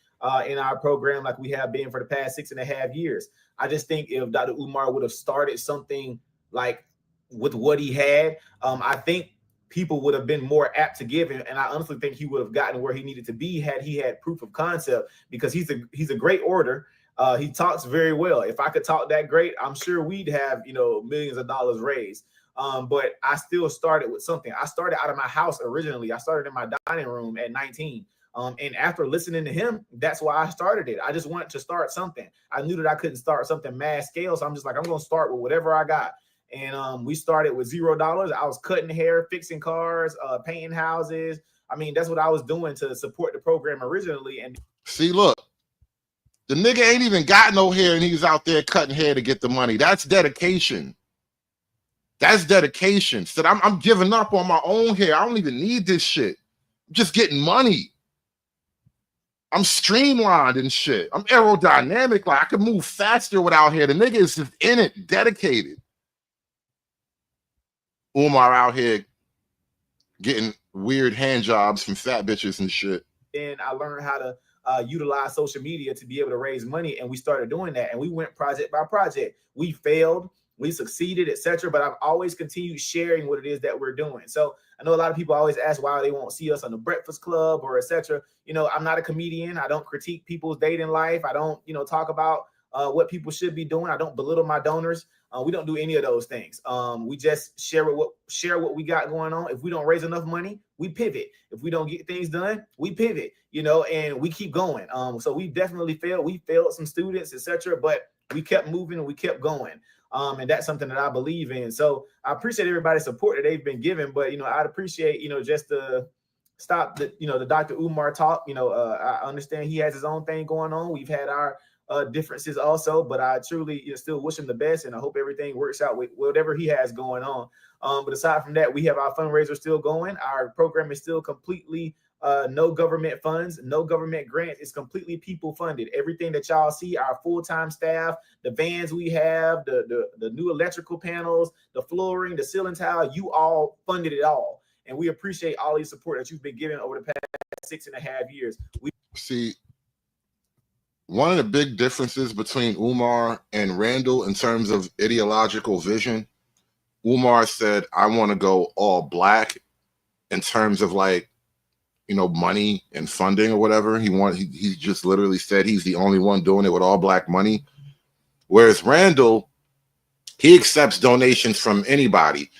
in our program like we have been for the past 6.5 years. I just think if Dr. Umar would have started something like with what he had, I think people would have been more apt to give him, and I honestly think he would have gotten where he needed to be had he had proof of concept, because he's a great orator. He talks very well. If I could talk that great, I'm sure we'd have, you know, millions of dollars raised. But I still started with something. I started out of my house originally. I started in my dining room at 19. And after listening to him, that's why I started it. I just wanted to start something. I knew that I couldn't start something mass scale, so I'm just like, I'm going to start with whatever I got. And we started with $0. I was cutting hair, fixing cars, painting houses. I mean, that's what I was doing to support the program originally. And see, look, the nigga ain't even got no hair and he's out there cutting hair to get the money. That's dedication. That's dedication. Said, I'm giving up on my own hair. I don't even need this shit. I'm just getting money. I'm streamlined and shit. I'm aerodynamic. Like I can move faster without hair. The nigga is just in it, dedicated. Umar out here getting weird hand jobs from fat bitches and shit. And I learned how to utilize social media to be able to raise money, and we started doing that. And we went project by project. We failed, we succeeded, etc. But I've always continued sharing what it is that we're doing. So I know a lot of people always ask why they won't see us on the Breakfast Club or etc. You know, I'm not a comedian. I don't critique people's dating life. I don't, you know, talk about what people should be doing. I don't belittle my donors. We don't do any of those things. We just share what we got going on. If we don't raise enough money, we pivot. If we don't get things done, we pivot, you know, and we keep going. So we definitely failed. We failed some students, etc., but we kept moving and we kept going. And that's something that I believe in. So I appreciate everybody's support that they've been given, but, you know, I'd appreciate, you know, just to stop the, you know, the Dr. Umar talk. You know, I understand he has his own thing going on. We've had our differences also, but I truly still wish him the best, and I hope everything works out with whatever he has going on. But aside from that, we have our fundraiser still going. Our program is still completely no government funds, no government grants. It's completely people funded. Everything that y'all see, our full-time staff, the vans we have, the new electrical panels, the flooring, the ceiling tile, you all funded it all. And we appreciate all the support that you've been giving over the past 6.5 years. We see one of the big differences between Umar and Randall in terms of ideological vision. Umar said, I want to go all black in terms of like, money and funding or whatever. He just literally said he's the only one doing it with all black money. Whereas Randall, he accepts donations from anybody.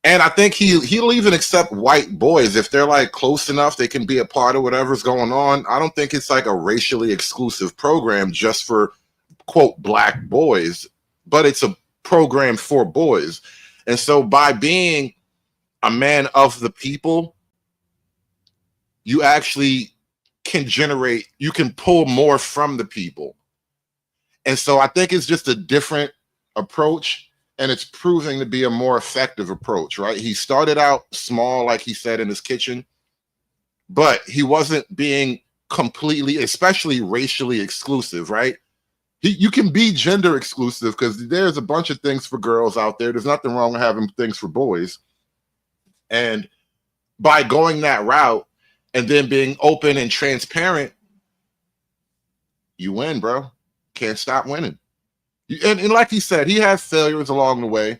And I think he'll even accept white boys if they're like close enough, they can be a part of whatever's going on. I don't think it's like a racially exclusive program just for quote black boys, but it's a program for boys. And so by being a man of the people, you actually can pull more from the people. And so I think it's just a different approach, and it's proving to be a more effective approach, right? He started out small, like he said, in his kitchen, but he wasn't being completely, especially racially exclusive, right? You can be gender exclusive because there's a bunch of things for girls out there. There's nothing wrong with having things for boys. And by going that route and then being open and transparent, you win, bro. Can't stop winning. And like he said, he had failures along the way.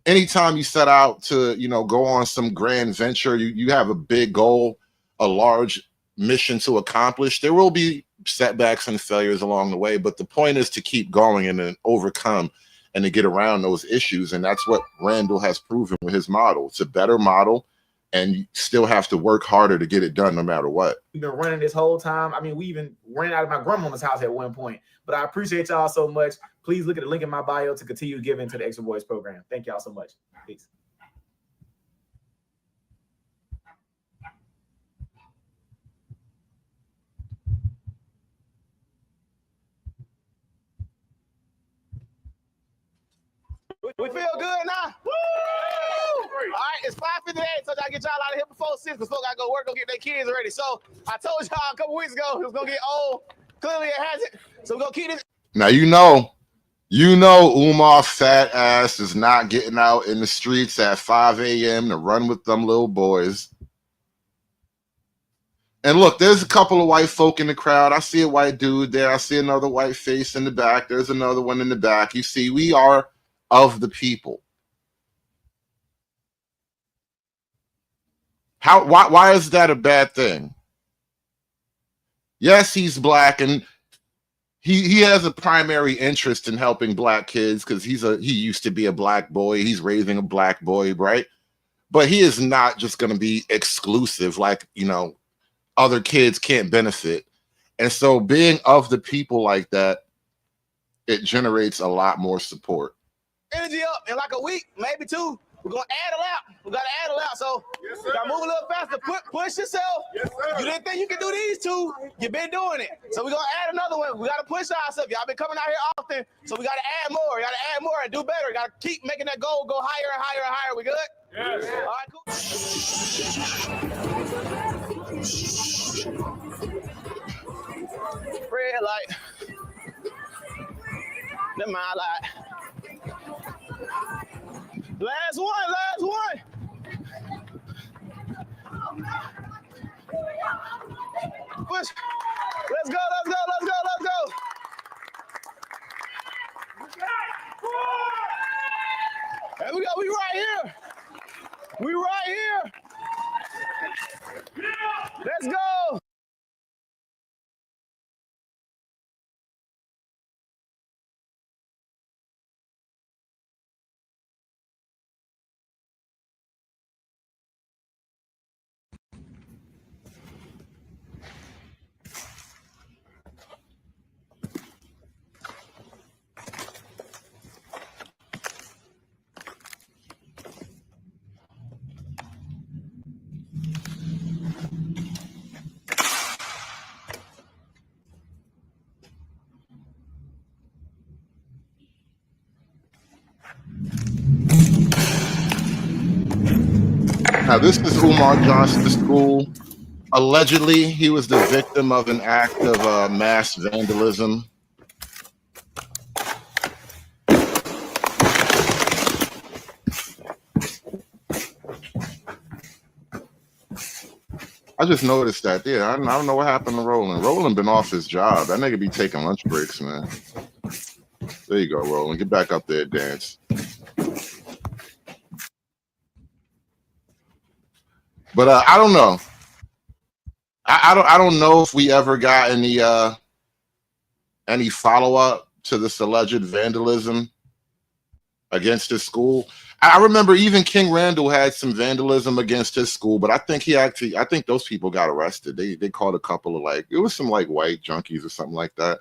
Anytime you set out to, go on some grand venture, you have a big goal, a large mission to accomplish. There will be setbacks and failures along the way, but the point is to keep going and then overcome and to get around those issues. And that's what Randall has proven with his model. It's a better model, and you still have to work harder to get it done no matter what. We've been running this whole time. I mean, we even ran out of my grandmama's house at one point. But I appreciate y'all so much. Please look at the link in my bio to continue giving to the Extra Boys program. Thank y'all so much. Peace. We feel good now? Woo! All right, it's 5:58, so I get y'all out of here before 6 because folks got to go work, go get their kids ready. So I told y'all a couple weeks ago it was going to get old. Clearly it hasn't. So we're going to keep this. Now, Umar fat ass is not getting out in the streets at 5 a.m. to run with them little boys. And look, there's a couple of white folk in the crowd. I see a white dude there. I see another white face in the back. There's another one in the back. You see, we are of the people. Why is that a bad thing? Yes, he's black, and he has a primary interest in helping black kids because he used to be a black boy. He's raising a black boy, right? But he is not just going to be exclusive, like, other kids can't benefit. And so being of the people like that, it generates a lot more support. Energy up in like a week, maybe 2. We're going to add a lot. We got to add a lot. So you got to move a little faster. Push yourself. Yes, you didn't think you could do these 2. You've been doing it. So we're going to add another one. We got to push ourselves. Y'all been coming out here often. So we got to add more. We got to add more and do better. We got to keep making that goal go higher and higher and higher. We good? Yes. All right, cool. Red light. Never mind, light. Last one. Push. Let's go. Here we go. We right here. Let's go. Now, this is Umar Johnson's school. Allegedly, he was the victim of an act of mass vandalism. I just noticed that. Yeah, I don't know what happened to Roland. Roland been off his job. That nigga be taking lunch breaks, man. There you go, Roland. Get back up there, dance. But I don't know. I don't know if we ever got any follow up to this alleged vandalism against his school. I remember even King Randall had some vandalism against his school, but I think those people got arrested. They caught a couple of it was some white junkies or something like that.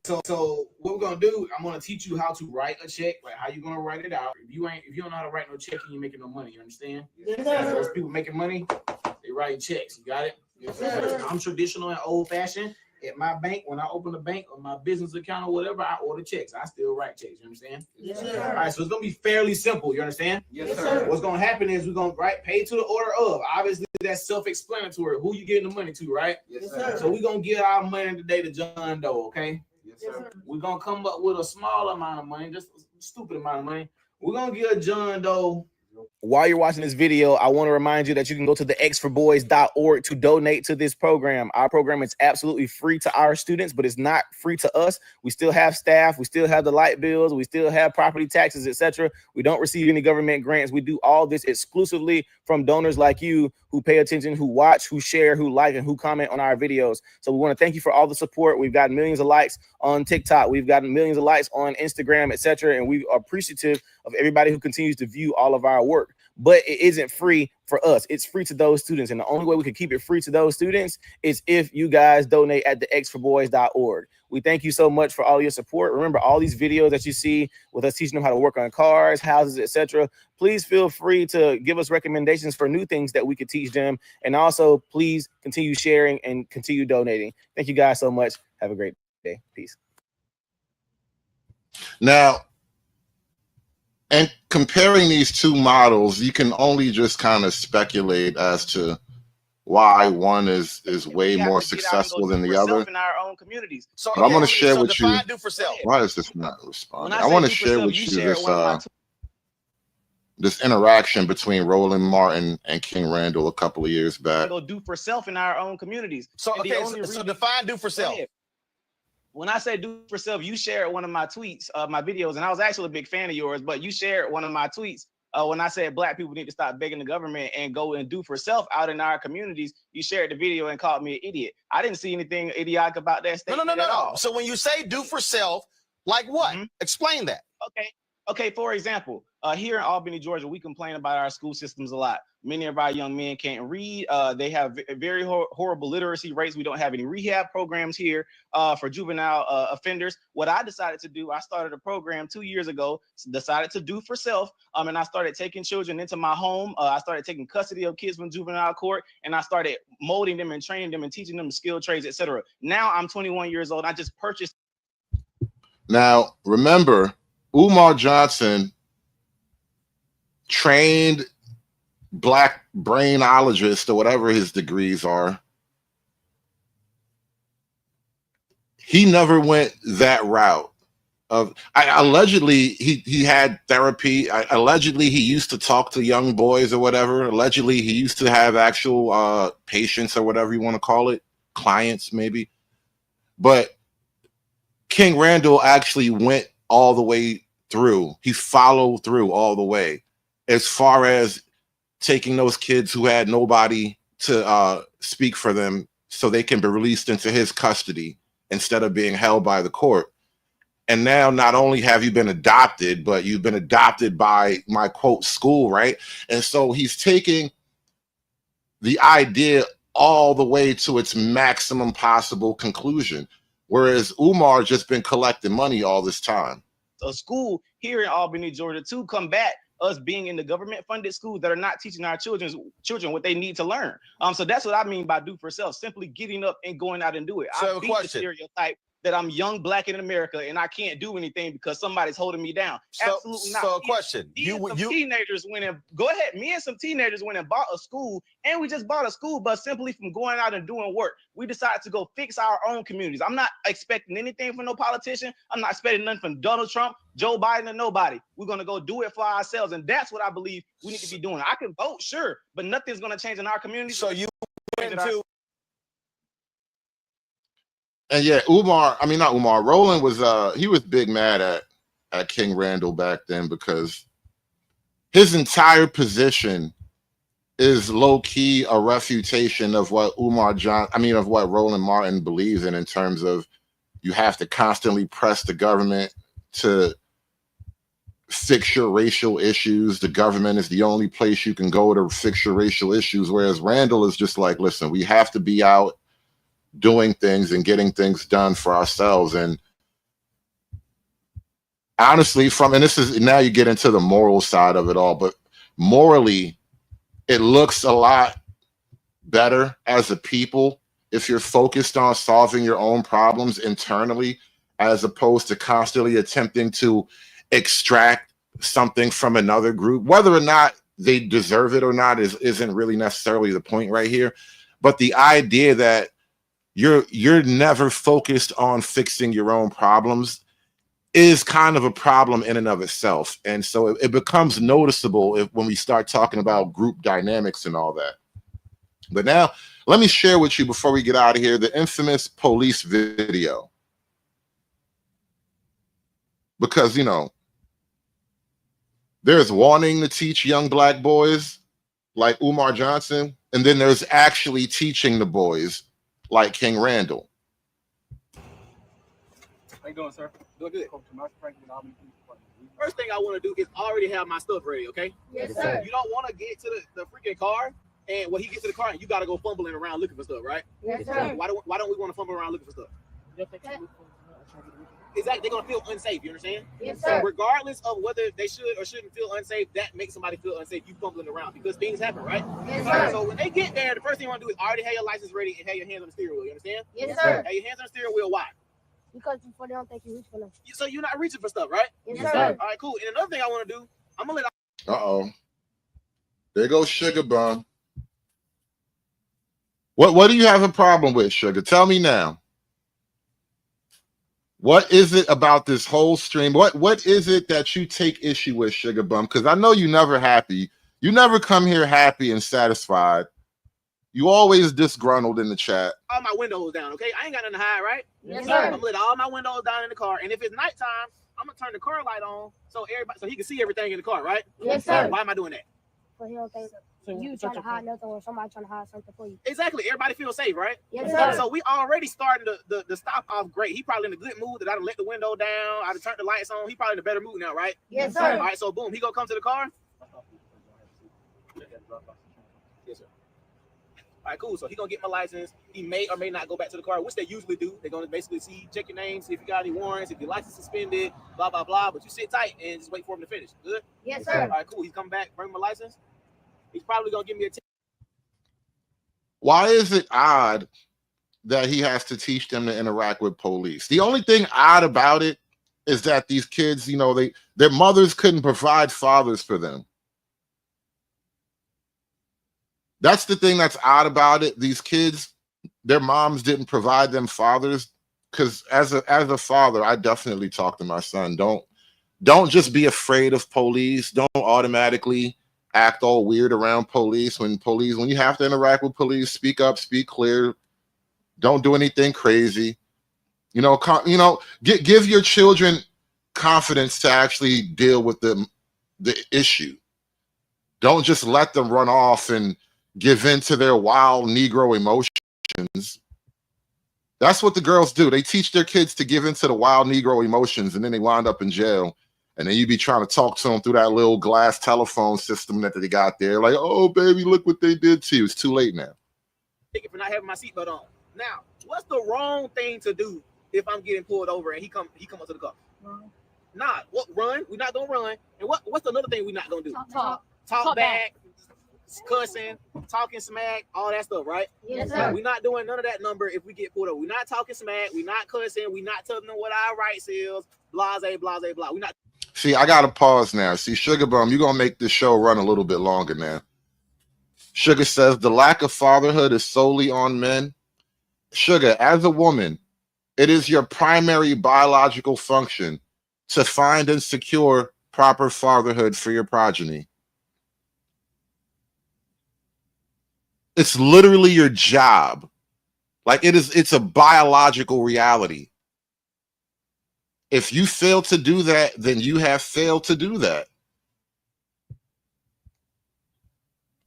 So what we're gonna do, I'm gonna teach you how to write a check, like how you're gonna write it out. If you don't know how to write no check, you ain't making no money, you understand? Yes, sir. Those people making money, they write checks, you got it? Yes, sir. I'm traditional and old fashioned. At my bank, when I open a bank or my business account or whatever, I order checks. I still write checks, you understand? Yes, sir. All right, so it's gonna be fairly simple, you understand? Yes, sir. What's gonna happen is we're gonna pay to the order of. Obviously, that's self-explanatory. Who you giving the money to, right? Yes, sir. So we're gonna give our money today to John Doe, okay? Yes, sir. We're gonna come up with a small amount of money, just a stupid amount of money. We're gonna give John Doe. While you're watching this video, I want to remind you that you can go to the xforboys.org to donate to this program. Our program is absolutely free to our students, but it's not free to us. We still have staff. We still have the light bills. We still have property taxes, etc. We don't receive any government grants. We do all this exclusively from donors like you who pay attention, who watch, who share, who like, and who comment on our videos. So we want to thank you for all the support. We've got millions of likes on TikTok. We've gotten millions of likes on Instagram, etc. And we are appreciative of everybody who continues to view all of our work. But it isn't free for us. It's free to those students. And the only way we can keep it free to those students is if you guys donate at the xforboys.org. We thank you so much for all your support. Remember, all these videos that you see with us teaching them how to work on cars, houses, etc. Please feel free to give us recommendations for new things that we could teach them. And also, please continue sharing and continue donating. Thank you guys so much. Have a great day. Peace. Now, and comparing these two models, you can only just kind of speculate as to why one is way more successful than the other. In our own communities. So but I'm going to share with you. Do for self. Why is this not responding? I want to share with you this interaction between Roland Martin and King Randall a couple of years back. Go do for self in our own communities. So so define do for self. When I say do for self, you shared one of my tweets, my videos, and I was actually a big fan of yours, but you shared one of my tweets when I said black people need to stop begging the government and go and do for self out in our communities. You shared the video and called me an idiot. I didn't see anything idiotic about that statement. No. So when you say do for self, like what? Explain that. Okay, for example, here in Albany, Georgia, we complain about our school systems a lot. Many of our young men can't read. They have very horrible literacy rates. We don't have any rehab programs here for juvenile offenders. What I decided to do, I started a program 2 years ago, decided to do for self, and I started taking children into my home. I started taking custody of kids from juvenile court, and I started molding them and training them and teaching them skilled trades, etc. Now I'm 21 years old. I just purchased. Now, remember, Umar Johnson trained black brainologist or whatever his degrees are. He never went that route of allegedly he had therapy. Allegedly he used to talk to young boys or whatever. Allegedly he used to have actual patients or whatever you want to call it, clients maybe. But King Randall actually went all the way through. He followed through all the way as far as taking those kids who had nobody to speak for them so they can be released into his custody instead of being held by the court. And now not only have you been adopted, but you've been adopted by my quote school, right? And so he's taking the idea all the way to its maximum possible conclusion, whereas Umar just been collecting money all this time. A school here in Albany, Georgia, to combat us being in the government-funded schools that are not teaching our children what they need to learn. So that's what I mean by do for self, simply getting up and going out and do it. So I beat the stereotype that I'm young black in America and I can't do anything because somebody's holding me down. Absolutely not. So a question. Teenagers went and go ahead. Me and some teenagers went and bought a school, and we just bought a school bus simply from going out and doing work. We decided to go fix our own communities. I'm not expecting anything from no politician. I'm not expecting nothing from Donald Trump, Joe Biden, or nobody. We're gonna go do it for ourselves, and that's what I believe we need to be doing. I can vote, sure, but nothing's gonna change in our community. So you went to. And yeah, Roland was he was big mad at King Randall back then because his entire position is low-key a refutation of what of what Roland Martin believes in terms of you have to constantly press the government to fix your racial issues. The government is the only place you can go to fix your racial issues, whereas Randall is just like, listen, we have to be out doing things and getting things done for ourselves. And honestly, and this is now you get into the moral side of it all, but morally, it looks a lot better as a people if you're focused on solving your own problems internally, as opposed to constantly attempting to extract something from another group. Whether or not they deserve it or not isn't really necessarily the point right here. But the idea that you're never focused on fixing your own problems is kind of a problem in and of itself. And so it becomes noticeable when we start talking about group dynamics and all that. But now let me share with you before we get out of here the infamous police video. Because, there's wanting to teach young black boys like Umar Johnson, and then there's actually teaching the boys like King Randall. How you doing, sir? Doing good. First thing I want to do is already have my stuff ready, okay? Yes, sir. You don't want to get to the freaking car, and when he gets to the car, you got to go fumbling around looking for stuff, right? Yes, sir. Why don't we want to fumble around looking for stuff? Exactly, they're gonna feel unsafe. You understand? Yes, sir. So regardless of whether they should or shouldn't feel unsafe, that makes somebody feel unsafe. You fumbling around because things happen, right? Yes, sir. So when they get there, the first thing you want to do is already have your license ready and have your hands on the steering wheel. You understand? Yes, sir. Have your hands on the steering wheel. Why? Because before they don't think you reach for them. So you're not reaching for stuff, right? Yes, sir. All right, cool. And another thing I want to do, I'm gonna let. There goes Sugar Bum. What do you have a problem with, Sugar? Tell me now. What is it about this whole stream? What is it that you take issue with, Sugar Bum? Because I know you're never happy. You never come here happy and satisfied. You always disgruntled in the chat. All my windows down, okay? I ain't got nothing to hide, right? Yes, sir. I'm gonna let all my windows down in the car, and if it's nighttime, I'm gonna turn the car light on so he can see everything in the car, right? Yes, sir. Why am I doing that? But he don't think you trying to hide nothing or somebody trying to hide something for you. Exactly. Everybody feels safe, right? Yes, sir. So we already starting the stop off great. He probably in a good mood that I done let the window down. I done turned the lights on. He probably in a better mood now, right? Yes, sir. All right, so boom, he gonna come to the car. Yes, sir. All right, cool. So he gonna get my license. He may or may not go back to the car, which they usually do. They're gonna basically check your name, see if you got any warrants, if your license suspended, blah blah blah. But you sit tight and just wait for him to finish. Good. Yes, sir. All right, cool. He's coming back, bring my license. He's probably gonna give me a ticket. Why is it odd that he has to teach them to interact with police? The only thing odd about it is that these kids, their mothers couldn't provide fathers for them. That's the thing that's odd about it. These kids, their moms didn't provide them fathers. Because as a father, I definitely talk to my son. Don't just be afraid of police. Don't automatically act all weird around police. When you have to interact with police, speak up, speak clear. Don't do anything crazy. Give your children confidence to actually deal with the issue. Don't just let them run off and give in to their wild Negro emotions. That's what the girls do. They teach their kids to give into the wild Negro emotions, and then they wind up in jail. And then you be trying to talk to them through that little glass telephone system that they got there. Like, oh, baby, look what they did to you. It's too late now. Ticket for not having my seatbelt on. Now, what's the wrong thing to do if I'm getting pulled over and he come up to the car? Run. We're not gonna run. And what's another thing we're not gonna do? Talk back. cussing, talking smack, all that stuff, right? Yes, sir. We're not doing none of that number if we get pulled over. We're not talking smack. We're not cussing. We're not telling them what our rights is. Blase, blase, blah. We're not. See, I got to pause now. See, Sugar Bum, you're going to make this show run a little bit longer now. Sugar says the lack of fatherhood is solely on men. Sugar, as a woman, it is your primary biological function to find and secure proper fatherhood for your progeny. It's literally your job. Like it's a biological reality. If you fail to do that, then you have failed to do that.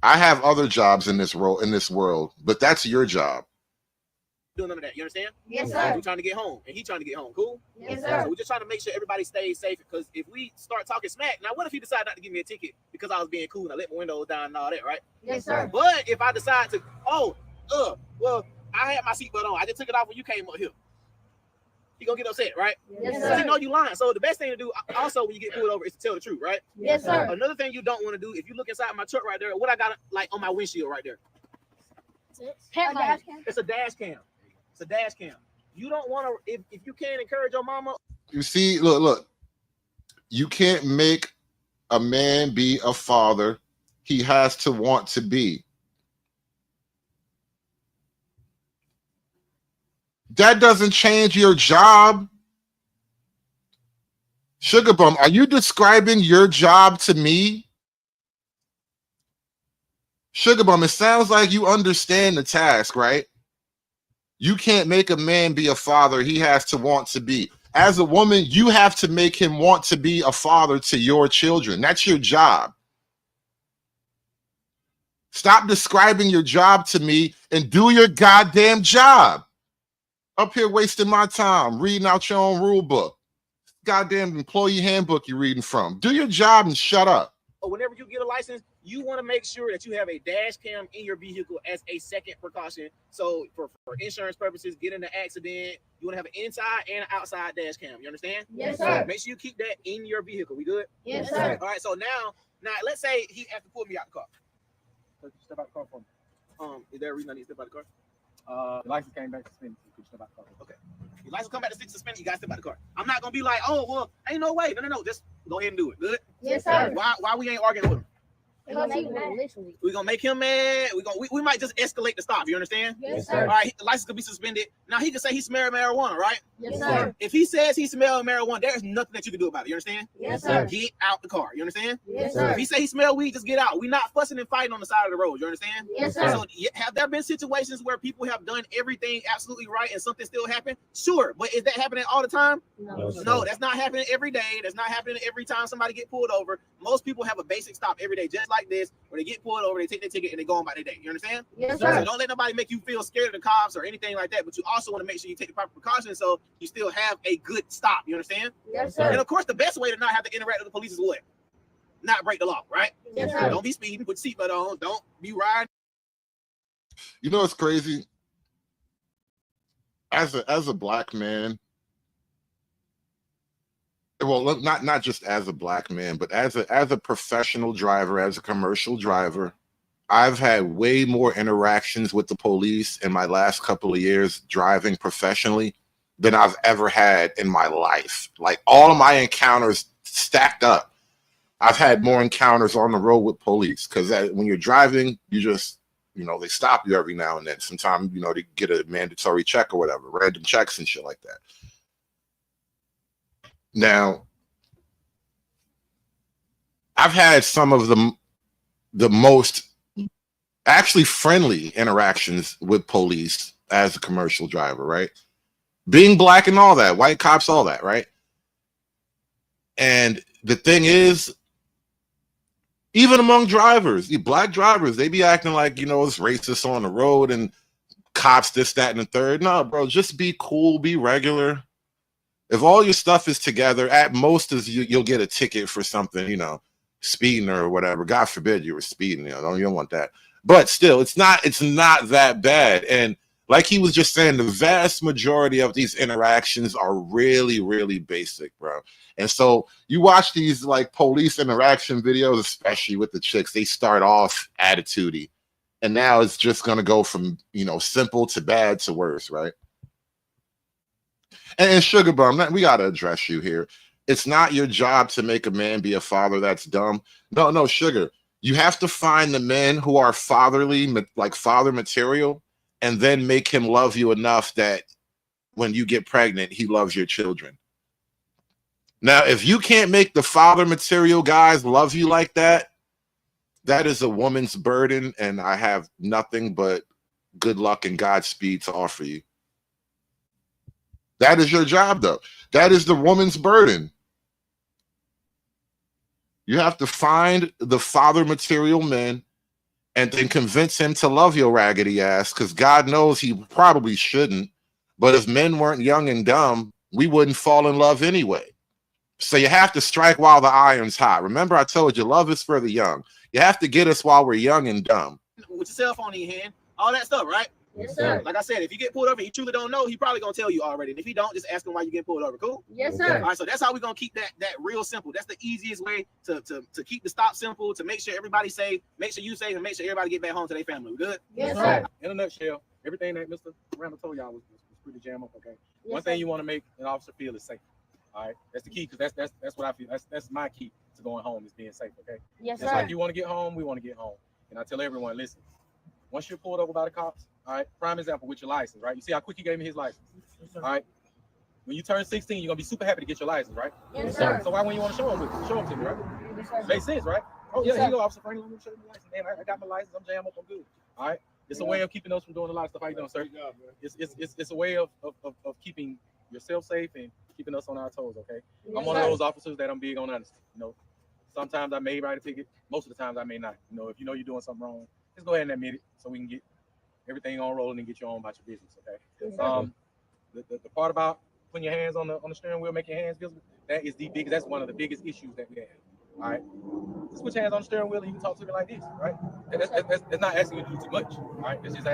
I have other jobs in this world, but that's your job. Doing none of that. You understand? Yes, sir. We're trying to get home, and he's trying to get home. Cool? Yes, sir. So we're just trying to make sure everybody stays safe, because if we start talking smack, now what if he decided not to give me a ticket because I was being cool and I let my windows down and all that, right? Yes, sir. But if I decide to, well, I had my seatbelt on. I just took it off when you came up here. He gonna get upset, right? Yes, Because he sir. know you lying. So the best thing to do also when you get pulled over is to tell the truth, right? Yes, sir. Another thing you don't want to do, if you look inside my truck right there, what I got like on my windshield right there? It's a dash cam. It's a dash cam. You don't want to, if you can't encourage your mama. You see, look, you can't make a man be a father. He has to want to be. That doesn't change your job. Sugar Bum, are you describing your job to me? Sugar Bum, it sounds like you understand the task, right? You can't make a man be a father. He has to want to be. As a woman, you have to make him want to be a father to your children. That's your job. Stop describing your job to me and do your goddamn job. Up here wasting my time reading out your own rule book. Goddamn employee handbook you're reading from. Do your job and shut up. Whenever you get a license, you want to make sure that you have a dash cam in your vehicle as a second precaution. So for insurance purposes, get in an accident, you want to have an inside and an outside dash cam. You understand? Yes, sir. Make sure you keep that in your vehicle. We good? Yes, sir. All right. So now let's say he has to pull me out the car. So step out the car for me. Is there a reason I need to step out the car? The license came back suspended. You could step out the car. Okay. Your license come back to suspended. You got to step out the car. I'm not gonna be like, oh well, ain't no way. No. Just go ahead and do it. Good. Yes, sir. Why we ain't arguing with him? We're gonna make him mad. We're gonna make him mad. We might just escalate the stop. You understand? Yes, sir. All right, the license could be suspended. Now he can say he smelled marijuana, right? Yes, sir. If he says he smelled marijuana, there's nothing that you can do about it. You understand? Yes, sir. Get out the car. You understand? Yes, sir. If he say he smelled weed, just get out. We're not fussing and fighting on the side of the road. You understand? Yes, sir. So have there been situations where people have done everything absolutely right and something still happened? Sure, but is that happening all the time? No, that's not happening every day. That's not happening every time somebody get pulled over. Most people have a basic stop every day, just like this. When they get pulled over, they take their ticket and they go on by their day. You understand? Yes, sir. So don't let nobody make you feel scared of the cops or anything like that. But you also want to make sure you take the proper precautions so you still have a good stop. You understand? Yes, sir. And of course, the best way to not have to interact with the police is what? Not break the law, right? Yes, sir. Don't be speeding. Put your seatbelt on. Don't be riding. You know what's crazy? As a black man, well, not just as a black man, but as a professional driver, as a commercial driver, I've had way more interactions with the police in my last couple of years driving professionally than I've ever had in my life. Like all of my encounters stacked up. I've had more encounters on the road with police because when you're driving, you just, they stop you every now and then. Sometimes, they get a mandatory check or whatever, random checks and shit like that. Now, I've had some of the most actually friendly interactions with police as a commercial driver, right? Being black and all that, white cops, all that, right? And the thing is, even among drivers, black drivers, they be acting like, it's racist on the road and cops, this, that, and the third. No, bro, just be cool, be regular. If all your stuff is together, at most you'll get a ticket for something, speeding or whatever. God forbid you were speeding, you don't want that. But still, it's not that bad. And Like he was just saying, the vast majority of these interactions are really, really basic, bro. And so you watch these like police interaction videos, especially with the chicks, they start off attitudey. And now it's just going to go from, you know, simple to bad to worse, right? And Sugar Bum, we got to address you here. It's not your job to make a man be a father. That's dumb. No, Sugar. You have to find the men who are fatherly, like father material, and then make him love you enough that when you get pregnant, he loves your children. Now, if you can't make the father material guys love you like that, that is a woman's burden, and I have nothing but good luck and Godspeed to offer you. That is your job, though. That is the woman's burden. You have to find the father material men and then convince him to love your raggedy ass, because God knows he probably shouldn't. But if men weren't young and dumb, we wouldn't fall in love anyway. So you have to strike while the iron's hot. Remember, I told you, love is for the young. You have to get us while we're young and dumb. With your cell phone in your hand, all that stuff, right? Yes, sir. Like I said, if you get pulled over and you truly don't know, he probably gonna tell you already. And if he don't, just ask him why you get pulled over. Cool? Yes, sir. All right, so that's how we're gonna keep that real simple. That's the easiest way to keep the stop simple, to make sure everybody's safe, make sure you safe, and make sure everybody get back home to their family. We good? Yes, sir. In a nutshell, everything that Mr. Randall told y'all was pretty jam up. Okay. Yes, One thing you want to make an officer feel is safe. All right, that's the key, because that's what I feel. That's my key to going home, is being safe. Okay. Yes, Just sir. like you want to get home, we want to get home. And I tell everyone, listen, once you're pulled over by the cops, all right, prime example with your license, right? You see how quick he gave me his license. All right. When you turn 16, you're gonna be super happy to get your license, right? Yes, sir. So why when you want to show him to me, right? Yes, sir. Makes sense, right? Oh Yes, yeah, sir. here you go, Officer Franklin. Let me show you my license. Damn, I got my license. I'm jammed up. I'm good. All right. It's a way of keeping us from doing a lot of stuff. How you doing, sir? It's a way of keeping yourself safe and keeping us on our toes. Okay. Yes, I'm one of sir. those officers that I'm big on honesty. You know, sometimes I may write a ticket. Most of the times I may not. You know, if you know you're doing something wrong, just go ahead and admit it, so we can get everything on rolling and get you on about your business. Okay. Yes, sir. The part about putting your hands on the steering wheel, make your hands visible, that is that's one of the biggest issues that we have. All right. Just put your hands on the steering wheel and you can talk to me like this, right? That's not asking you to do too much. All right. It's just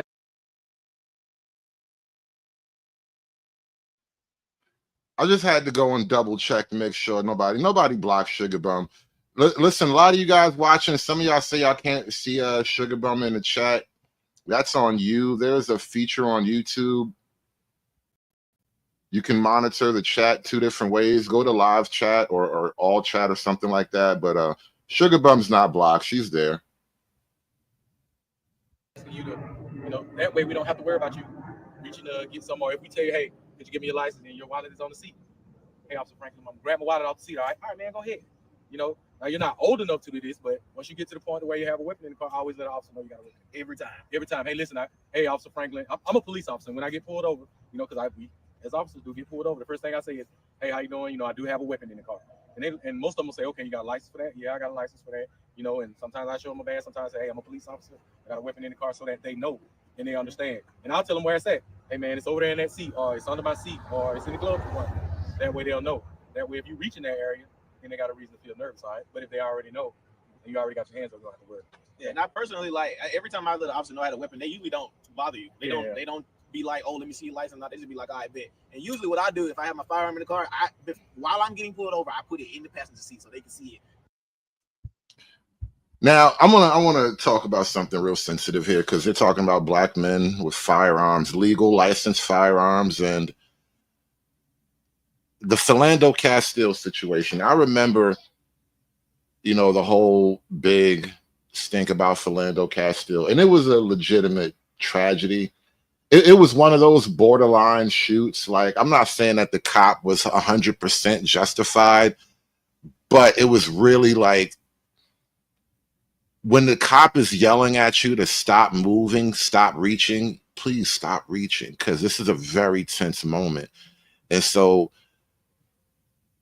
I just had to go and double check to make sure nobody blocked Sugar Bum. Listen, a lot of you guys watching, some of y'all say y'all can't see Sugar Bum in the chat. That's on you. There's a feature on YouTube. You can monitor the chat 2 different ways. Go to live chat or all chat or something like that. But Sugar Bum's not blocked. She's there. you to, you know, that way we don't have to worry about you reaching to get somewhere. If we tell you, hey, could you give me your license, and your wallet is on the seat? Hey, Officer Franklin, I'm gonna grab my wallet off the seat. All right, man, go ahead. You know, now you're not old enough to do this, but once you get to the point where you have a weapon in the car, I always let an officer know you got a weapon. Every time. Hey, listen, hey, Officer Franklin, I'm a police officer. When I get pulled over, you know, because we as officers do get pulled over, the first thing I say is, hey, how you doing? You know, I do have a weapon in the car. And most of them will say, okay, you got a license for that? Yeah, I got a license for that. You know, and sometimes I show them a badge. Sometimes I say, hey, I'm a police officer. I got a weapon in the car, so that they know and they understand. And I'll tell them where it's at. Hey, man, it's over there in that seat, or it's under my seat, or it's in the glove compartment. That way they'll know. That way, if you reach in that area, then they got a reason to feel nervous, all right? But if they already know, and you already got your hands up, you don't have to worry. Yeah, and I personally, like, every time I let an officer know I had a weapon, they usually don't bother you. They don't be like, oh, let me see your license. They just be like, all right, bet. And usually what I do, if I have my firearm in the car, while I'm getting pulled over, I put it in the passenger seat so they can see it. Now, I want to talk about something real sensitive here, because they're talking about black men with firearms, legal licensed firearms, and the Philando Castile situation. I remember, you know, the whole big stink about Philando Castile, and it was a legitimate tragedy. It was one of those borderline shoots. Like, I'm not saying that the cop was 100% justified, but it was really like, when the cop is yelling at you to stop moving, stop reaching, please stop reaching, because this is a very tense moment. And so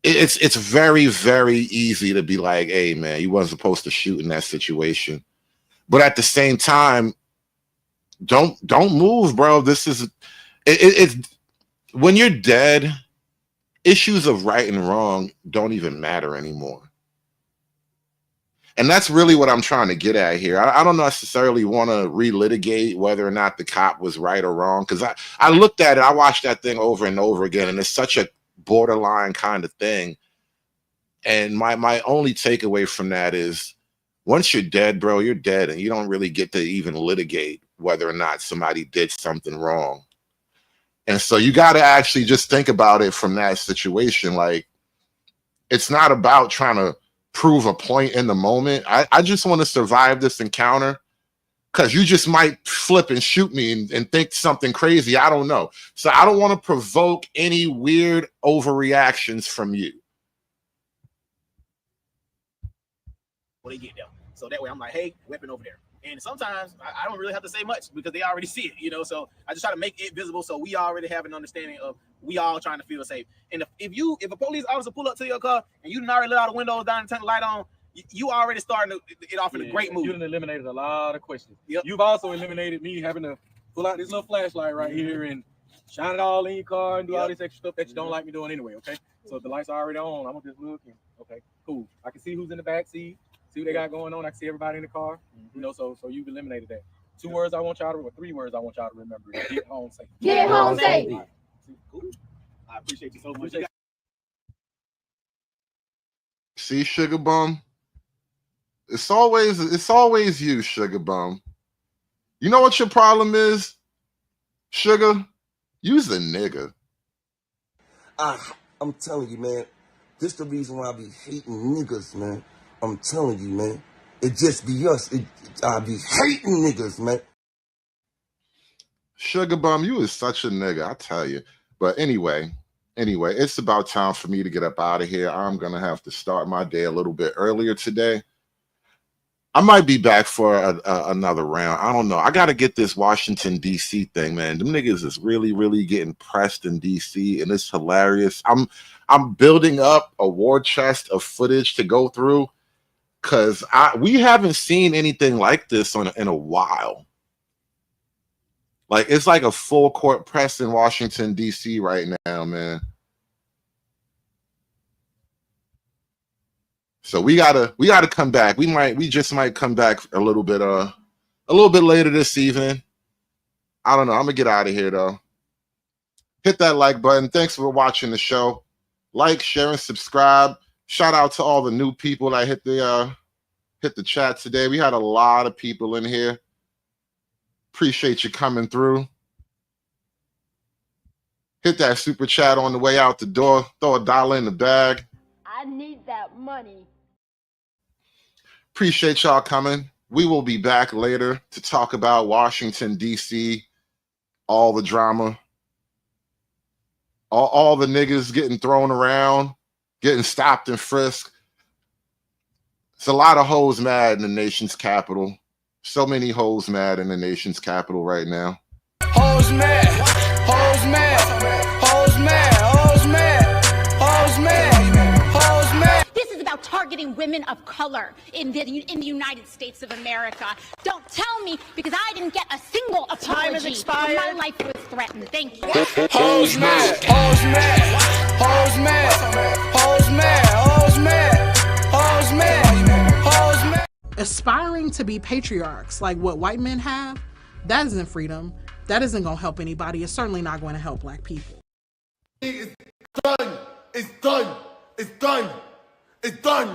it's very, very easy to be like, hey, man, you wasn't supposed to shoot in that situation. But at the same time, don't move, bro. This is it's when you're dead, issues of right and wrong don't even matter anymore. And that's really what I'm trying to get at here. I don't necessarily want to relitigate whether or not the cop was right or wrong, because I looked at it, I watched that thing over and over again, and it's such a borderline kind of thing. And my only takeaway from that is, once you're dead, bro, you're dead, and you don't really get to even litigate whether or not somebody did something wrong. And so you got to actually just think about it from that situation. Like, it's not about trying to prove a point in the moment. I just want to survive this encounter, because you just might flip and shoot me and think something crazy. I don't know. So I don't want to provoke any weird overreactions from you. When they get there. So that way I'm like, hey, weapon over there. And sometimes I don't really have to say much because they already see it, you know. So I just try to make it visible so we already have an understanding of we all trying to feel safe. And if a police officer pull up to your car and you didn't already let all the windows down and turn the light on, you already starting it off in a great mood. You've eliminated a lot of questions. Yep. You've also eliminated me having to pull out this little flashlight right here and shine it all in your car and do all this extra stuff that you don't like me doing anyway, okay? So if the lights are already on, I'm gonna just look and okay, cool. I can see who's in the back seat. See what they got going on. I can see everybody in the car. You know, so you've eliminated that. 2 words I want y'all to, or 3 words I want y'all to remember. Get home safe. Get home safe. Cool. I appreciate you so much. See, Sugar Bum? It's always you, Sugar Bum. You know what your problem is, Sugar? You's a nigga. I'm telling you, man. This the reason why I be hating niggas, man. I'm telling you, man. It just be us. I be hating niggas, man. Sugar Bum, you is such a nigga, I tell you. But anyway, it's about time for me to get up out of here. I'm going to have to start my day a little bit earlier today. I might be back for another round. I don't know. I got to get this Washington, D.C. thing, man. Them niggas is really, really getting pressed in D.C., and it's hilarious. I'm building up a war chest of footage to go through, because we haven't seen anything like this in a while. Like, it's like a full court press in Washington, D.C. right now, man. So we gotta come back. We just might come back a little bit later this evening. I don't know. I'm gonna get out of here though. Hit that like button. Thanks for watching the show. Like, share, and subscribe. Shout out to all the new people that hit the chat today. We had a lot of people in here. Appreciate you coming through. Hit that super chat on the way out the door. Throw $1 in the bag. I need that money. Appreciate y'all coming. We will be back later to talk about Washington, D.C., all the drama, all the niggas getting thrown around, getting stopped and frisked. It's a lot of hoes mad in the nation's capital. So many hoes mad in the nation's capital right now. Hoes mad, hoes mad, hoes mad, hoes mad, hoes mad, hoes mad. This is about targeting women of color in the United States of America. Don't tell me, because I didn't get a single apology. Time has expired. My life was threatened. Thank you. Hoes mad, hoes mad, hoes mad, hoes mad, hoes mad, hoes mad, hoes mad. Aspiring to be patriarchs like what white men have, that isn't freedom. That isn't going to help anybody. It's certainly not going to help black people. It's done. It's done. It's done. It's done.